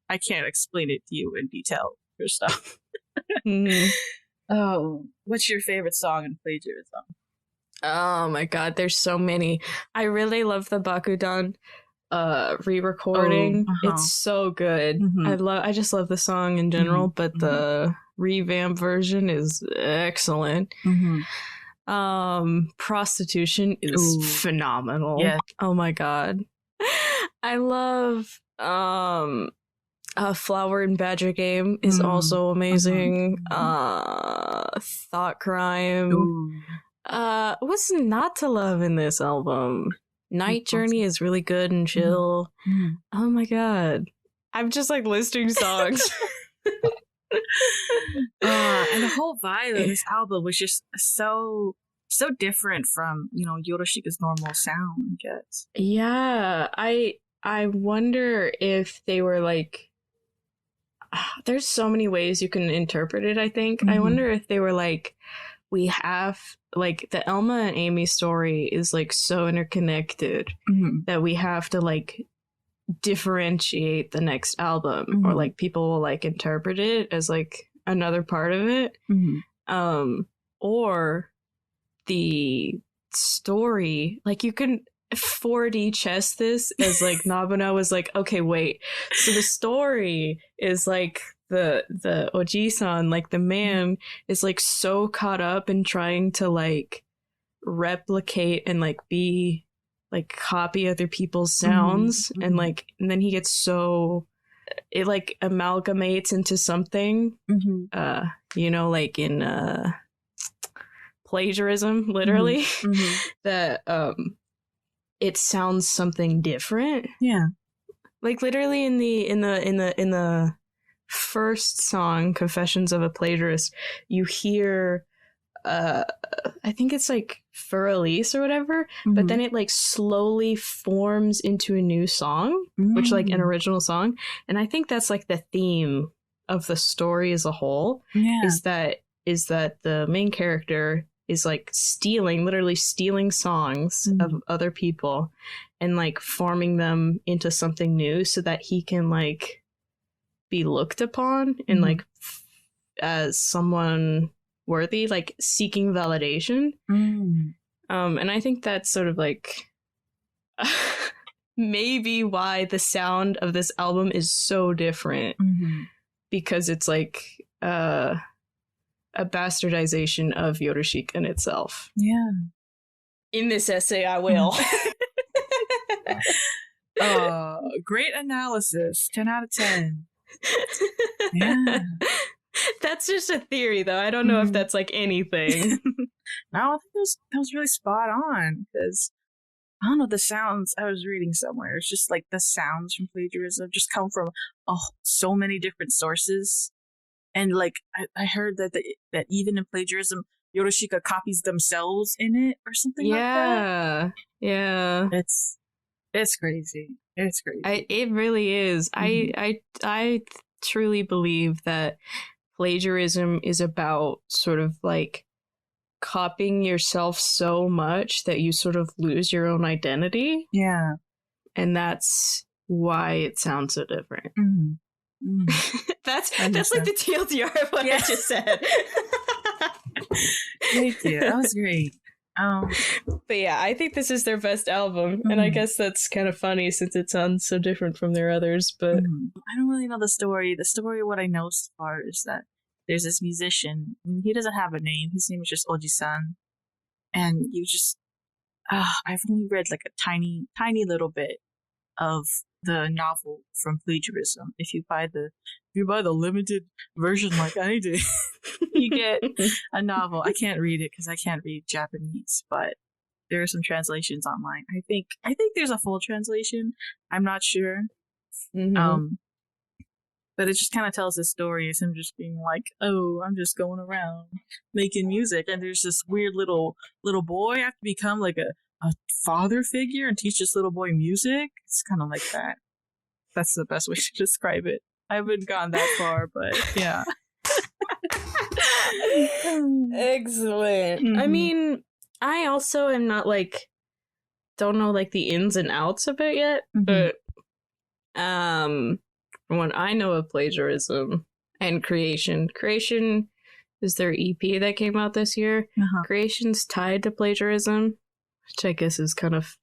I can't explain it to you in detail or stuff. Mm-hmm. Oh, what's your favorite song in plagiarism? Oh my god, there's so many. I really love the Bakudan re-recording. It's so good. I just love the song in general, but the revamp version is excellent. Prostitution is phenomenal. Yeah. Oh my god. I love Flower and Badger Game is also amazing. Thought Crime. What's not to love in this album? Night Journey is really good and chill. Oh my god. I'm just like listing songs. And the whole vibe of this album was just so different from, Yorushika's normal sound, I guess. Yeah. I wonder if they were like, there's so many ways you can interpret it, I think. I wonder if they were like, we have like the Elma and Amy story is like so interconnected that we have to like differentiate the next album or like people will like interpret it as like another part of it. Or the story, like you can 4D chess this as like n-buna was like, okay, wait, so the story is like the Oji-san, like the man is like so caught up in trying to like replicate and like be like copy other people's sounds and like and then he gets so it like amalgamates into something like in plagiarism literally that it sounds something different. Yeah, like literally in the first song, Confessions of a Plagiarist, you hear I think it's like For Elise or whatever, but then it like slowly forms into a new song, which like an original song. And I think that's like the theme of the story as a whole, is that the main character is like literally stealing songs of other people and like forming them into something new so that he can like be looked upon and like as someone worthy, like seeking validation. And I think that's sort of like maybe why the sound of this album is so different, because it's like a bastardization of Yorushika in itself. Yeah. In this essay, I will. Great analysis. 10 out of 10. Yeah. That's just a theory, though. I don't know if that's like anything. No, I think that was really spot on, because I don't know, the sounds I was reading somewhere. It's just like the sounds from plagiarism just come from so many different sources, and like I heard that even in plagiarism, Yorushika copies themselves in it or something like that. Yeah. It's crazy. It's crazy. It really is. I truly believe that plagiarism is about sort of like copying yourself so much that you sort of lose your own identity. Yeah. And that's why it sounds so different. That's like the TLDR of what I just said. Thank you. That was great. But yeah, I think this is their best album, and I guess that's kind of funny since it sounds so different from their others, but I don't really know the story. The story, what I know so far, is that there's this musician, and he doesn't have a name. His name is just Oji-san. And you just, I've only read like a tiny little bit of the novel from plagiarism. If you buy the limited version like I did, you get a novel. I can't read it because I can't read Japanese, but there are some translations online. I think there's a full translation. I'm not sure. But But it just kind of tells the story as him just being like, oh, I'm just going around making music. And there's this weird little boy have to become like a father figure and teach this little boy music. It's kind of like that. That's the best way to describe it. I haven't gone that far, but yeah. Excellent. I mean, I also am not like, don't know like the ins and outs of it yet, but when I know of plagiarism and Creation is their EP that came out this year. Creation's tied to plagiarism, which I guess is kind of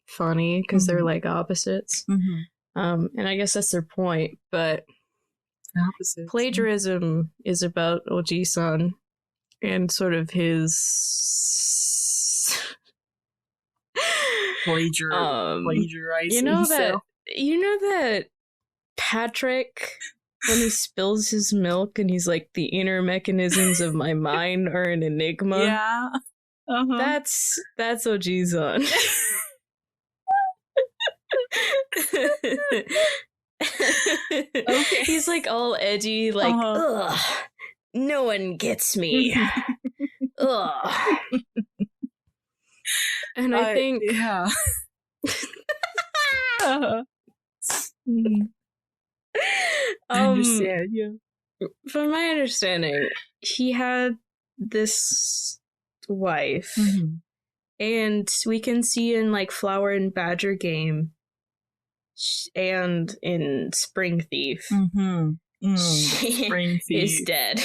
funny because they're like opposites. And I guess that's their point, but opposites. Plagiarism is about Oji-san and sort of his plagiarizing. You know that Patrick, when he spills his milk and he's like, the inner mechanisms of my mind are an enigma. Yeah. That's Oji-san. Okay. He's like all edgy, like, ugh, no one gets me. Ugh. And I think, yeah. I understand, yeah. From my understanding, he had this wife, and we can see in like Flower and Badger Game and in Spring Thief, she Spring Thief is dead.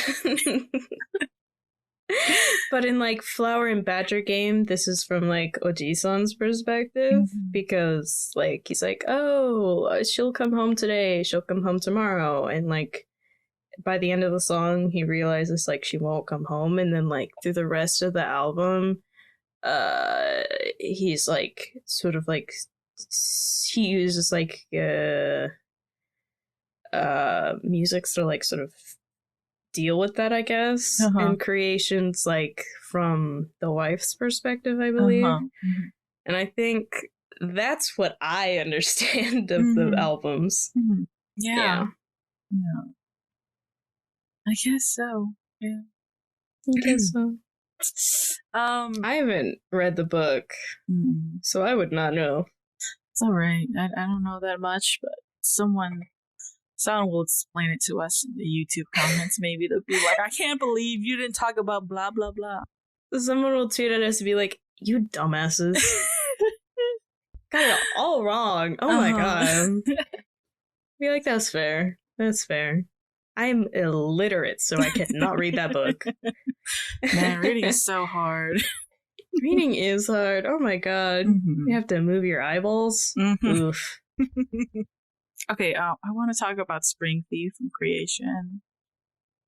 But in like Flower and Badger Game, this is from like Oji-san's perspective, because like he's like, oh, she'll come home today, she'll come home tomorrow, and like by the end of the song he realizes like she won't come home, and then like through the rest of the album he's like sort of like he uses like music to like sort of deal with that, I guess. And Creation's like from the wife's perspective, I believe. And I think that's what I understand of the albums. Yeah. I guess so. Yeah. I guess so. I haven't read the book, so I would not know. It's all right. I don't know that much, but someone will explain it to us in the YouTube comments. Maybe they'll be like, I can't believe you didn't talk about blah, blah, blah. Someone will tweet at us and be like, you dumbasses. Got it all wrong. Oh my god. Be like, that's fair. That's fair. I'm illiterate, so I cannot read that book. Man, reading is so hard. Reading is hard. Oh my god. You have to move your eyeballs. Oof. Okay, I want to talk about Spring Thief from Creation.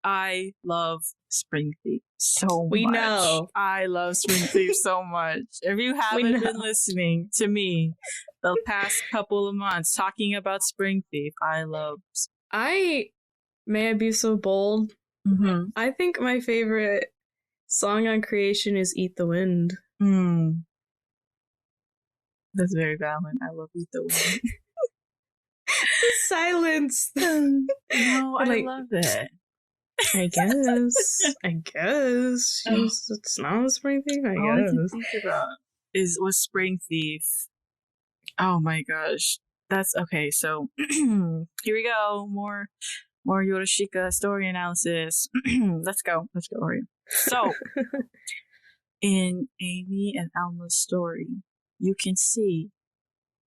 I love Spring Thief so much. We know. I love Spring Thief so much. If you haven't been listening to me the past couple of months talking about Spring Thief, May I be so bold? I think my favorite song on Creation is Eat the Wind. That's very valid. I love Eat the Wind. Silence. No, I like, love it. I guess. It's not a Spring Thief, I guess. All I can think about was Spring Thief. Oh my gosh. That's okay, so here we go. More Yorushika story analysis. Let's go, Ori. So, in Amy and Elma's story, you can see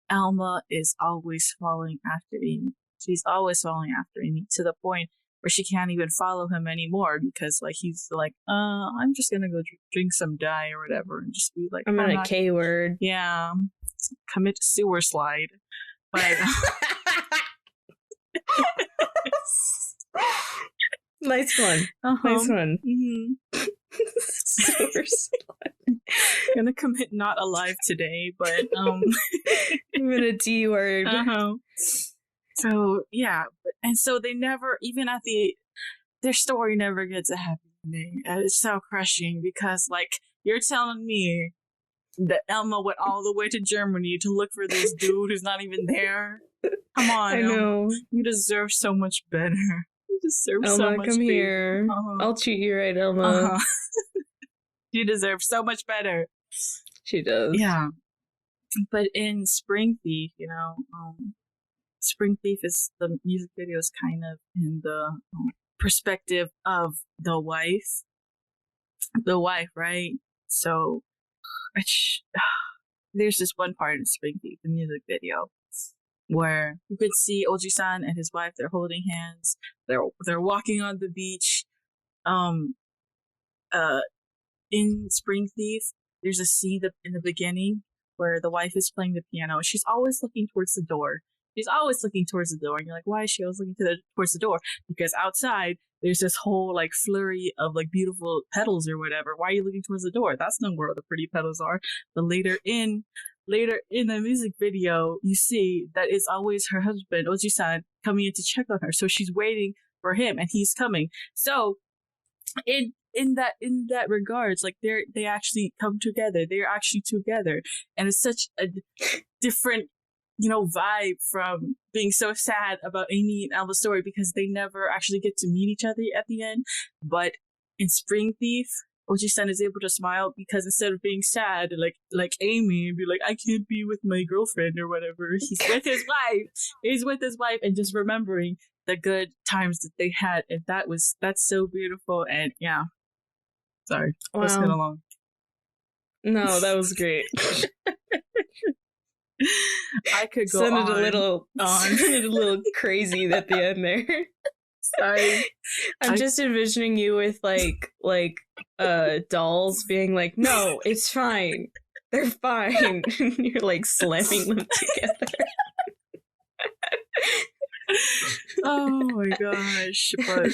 Elma is always following after Amy. She's always following after Amy to the point where she can't even follow him anymore because, like, he's like, I'm just gonna go drink some dye or whatever and just be like, I'm in a K-word. Yeah, commit sewer slide. But nice one. Nice one. Sewer slide. Gonna commit not alive today, but I'm in a D word. So yeah, and so they never, even at their story never gets a happy ending. And it's so crushing because, like, you're telling me that Elma went all the way to Germany to look for this dude who's not even there. Come on, I know. You deserve so much better. You deserve Elma, so much come better. here. I'll treat you right, Elma. You deserve so much better. She does. Yeah. But in Spring Thief, Spring Thief is the music video is kind of in the perspective of the wife. The wife, right? So there's this one part in Spring Thief, the music video, where you could see Oji-san and his wife. They're holding hands. They're walking on the beach. In Spring Thief, there's a scene in the beginning where the wife is playing the piano. She's always looking towards the door. And you're like, why is she always looking towards the door? Because outside there's this whole like flurry of like beautiful petals or whatever. Why are you looking towards the door? That's not where the pretty petals are. But later in the music video, you see that it's always her husband, Oji-san, coming in to check on her. So she's waiting for him and he's coming. So in that regards, like they actually come together. They're actually together. And it's such a different, vibe from being so sad about Amy and Alba's story, because they never actually get to meet each other at the end. But in Spring Thief, Oji-san is able to smile because instead of being sad like Amy and be like, I can't be with my girlfriend or whatever, he's with his wife. He's with his wife and just remembering the good times that they had. And that's so beautiful. And yeah. Sorry. Wow. Let's get along. No, that was great. I could go on. Sounded a little crazy at the end there. Sorry. I'm just envisioning you with like dolls being like, no, it's fine. They're fine. You're like slamming them together. Oh my gosh. But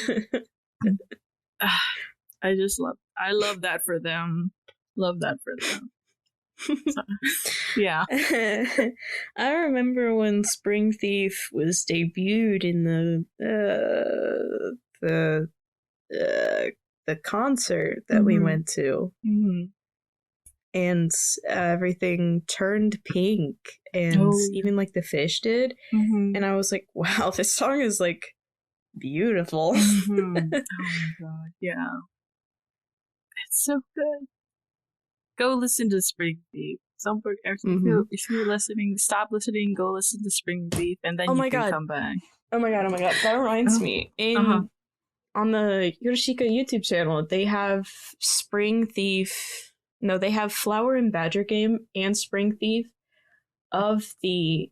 I love that for them. Love that for them. So, yeah. I remember when Spring Thief was debuted in the concert that we went to. Mm-hmm. And everything turned pink, and even like the fish did. Mm-hmm. And I was like, wow, this song is like beautiful. Mm-hmm. Oh my god, yeah. It's so good. Go listen to Spring Thief. If you're listening, stop listening, go listen to Spring Thief, and then you can come back. Oh my god. That reminds me. On the Yorushika YouTube channel, they have Spring Thief. No, they have Flower and Badger Game and Spring Thief from the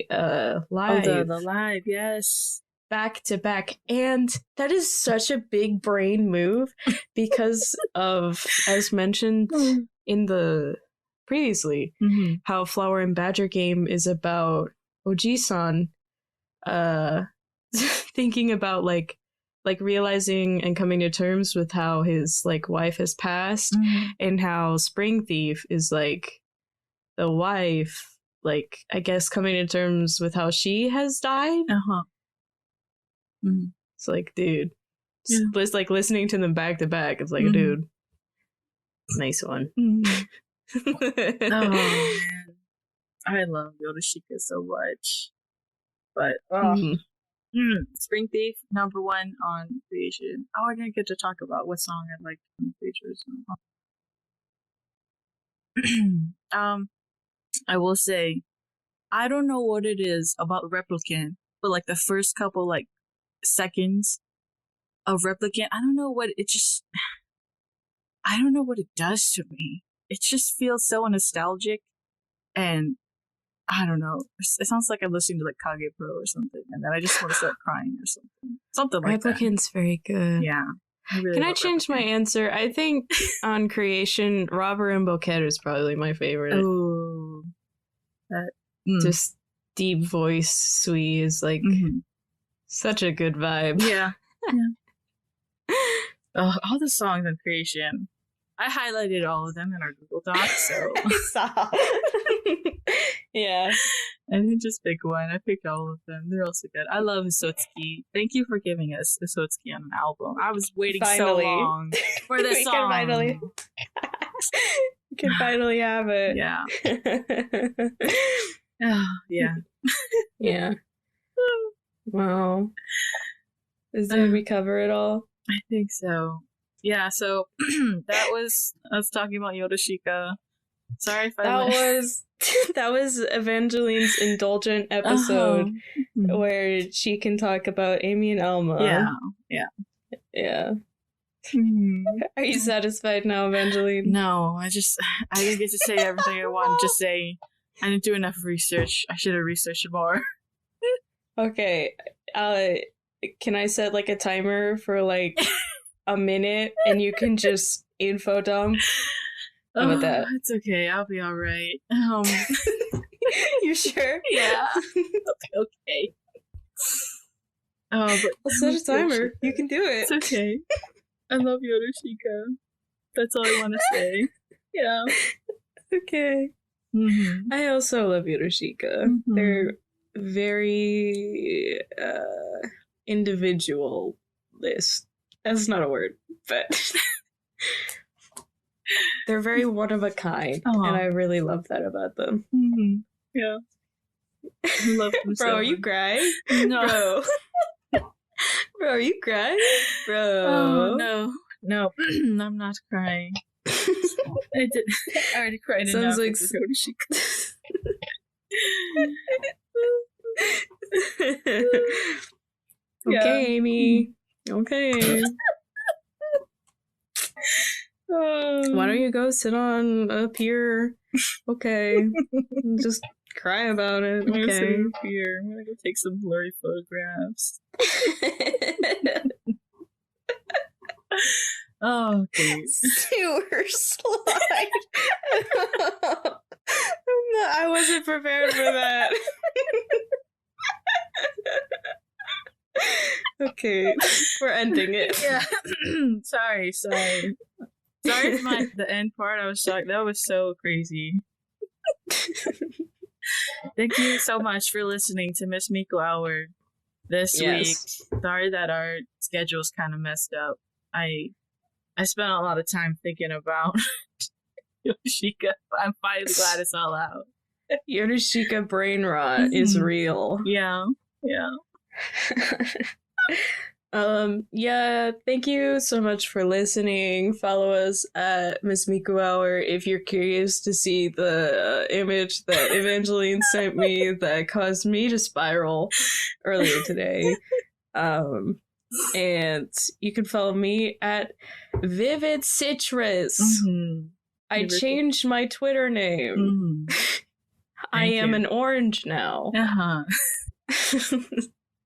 live. Oh, the live, yes. Back to back. And that is such a big brain move because of, as mentioned in the previously, how Flower and Badger Game is about Oji-san thinking about like realizing and coming to terms with how his like wife has passed, and how Spring Thief is like the wife, like I guess coming to terms with how she has died. It's like, dude, it's like listening to them back to back. It's like, dude, nice one. Oh man, I love Yorushika so much, but Spring Thief, number 1 on Creation. Oh, I didn't get to talk about what song I liked from Creatures. I will say, I don't know what it is about Replicant, but like the first couple like seconds of Replicant, I don't know what it does to me. It just feels so nostalgic, and I don't know. It sounds like I'm listening to like Kage Pro or something, and then I just want to start crying or something. Something like that. Replicant's very good. Yeah. Can I change my answer? I think on Creation, Robber and Bouquet is probably my favorite. Oh. Just deep voice, suis is like such a good vibe. Yeah. All the songs on Creation. I highlighted all of them in our Google Doc, so I saw. Yeah. I didn't just pick one. I picked all of them. They're all so good. I love Hisotsuki. Thank you for giving us Hisotsuki on an album. I was waiting so long for this song. We can finally have it. Yeah. Oh, yeah. Yeah. Wow. Did we cover it all? I think so. Yeah, so that was us talking about Yorushika. Sorry if that was Evangeline's indulgent episode where she can talk about Amy and Elma. Yeah. Are you satisfied now, Evangeline? No, I didn't get to say everything I wanted to say. I didn't do enough research. I should have researched more. Okay. Can I set like a timer for like a minute and you can just info dump? How about that? It's okay. I'll be all right. You sure? Yeah. Okay. Oh, but I'll set a timer. You can do it. It's okay. I love Yorushika. That's all I want to say. Yeah. Okay. Mm-hmm. I also love Yorushika. Mm-hmm. They're very individualist. That's not a word, but they're very one of a kind, and I really love that about them. Mm-hmm. Yeah. I love them Bro, are you crying? No. Bro, are you crying? Bro. Oh, no, I'm not crying. I already cried enough. Sounds like Okay, Amy. Okay. Why don't you go sit on a pier? Okay. Just cry about it. I'm gonna sit Okay. on a pier. I'm gonna go take some blurry photographs. Oh, please. Sewer slide. I wasn't prepared for that. Okay, we're ending it. Yeah. Sorry for the end part. I was shocked. That was so crazy. Thank you so much for listening to Miss Miku Hour this week. Sorry that our schedule's kind of messed up. I spent a lot of time thinking about Yorushika, but I'm finally glad it's all out. Yorushika brain rot is real. Yeah. Yeah, thank you so much for listening. Follow us at Miss Miku Hour if you're curious to see the image that Evangeline sent me that caused me to spiral earlier today. And you can follow me at Vivid Citrus. Mm-hmm. I changed my Twitter name. Mm-hmm. I am an orange now.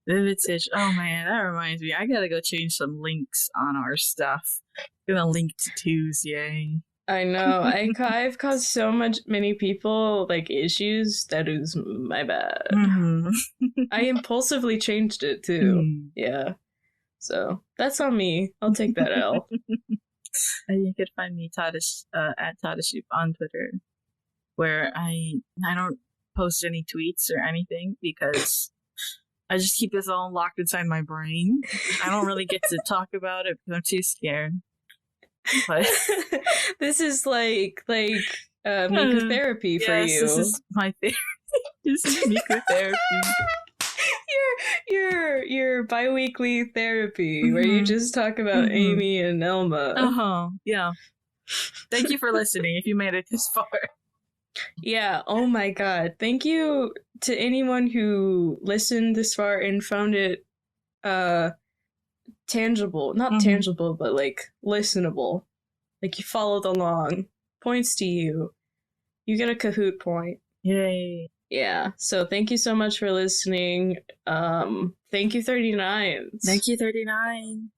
Vivid Citrus. Oh man, that reminds me. I gotta go change some links on our stuff. I'm gonna link to Tuesday. I know. I've caused so many people like issues. That is my bad. Mm-hmm. I impulsively changed it too. Mm. Yeah. So that's on me. I'll take that L. You could find me at Tadaship on Twitter, where I don't post any tweets or anything because I just keep this all locked inside my brain. I don't really get to talk about it because I'm too scared. But this is like Miku therapy for you. This is my therapy. This is Miku therapy. Your bi-weekly therapy where you just talk about Amy and Elma. Yeah. Thank you for listening if you made it this far. Yeah, oh my god. Thank you to anyone who listened this far and found it tangible. Not tangible, but like listenable. Like you followed along. Points to you. You get a Kahoot point. Yay. Yeah, so thank you so much for listening. Thank you, 39. Thank you, 39.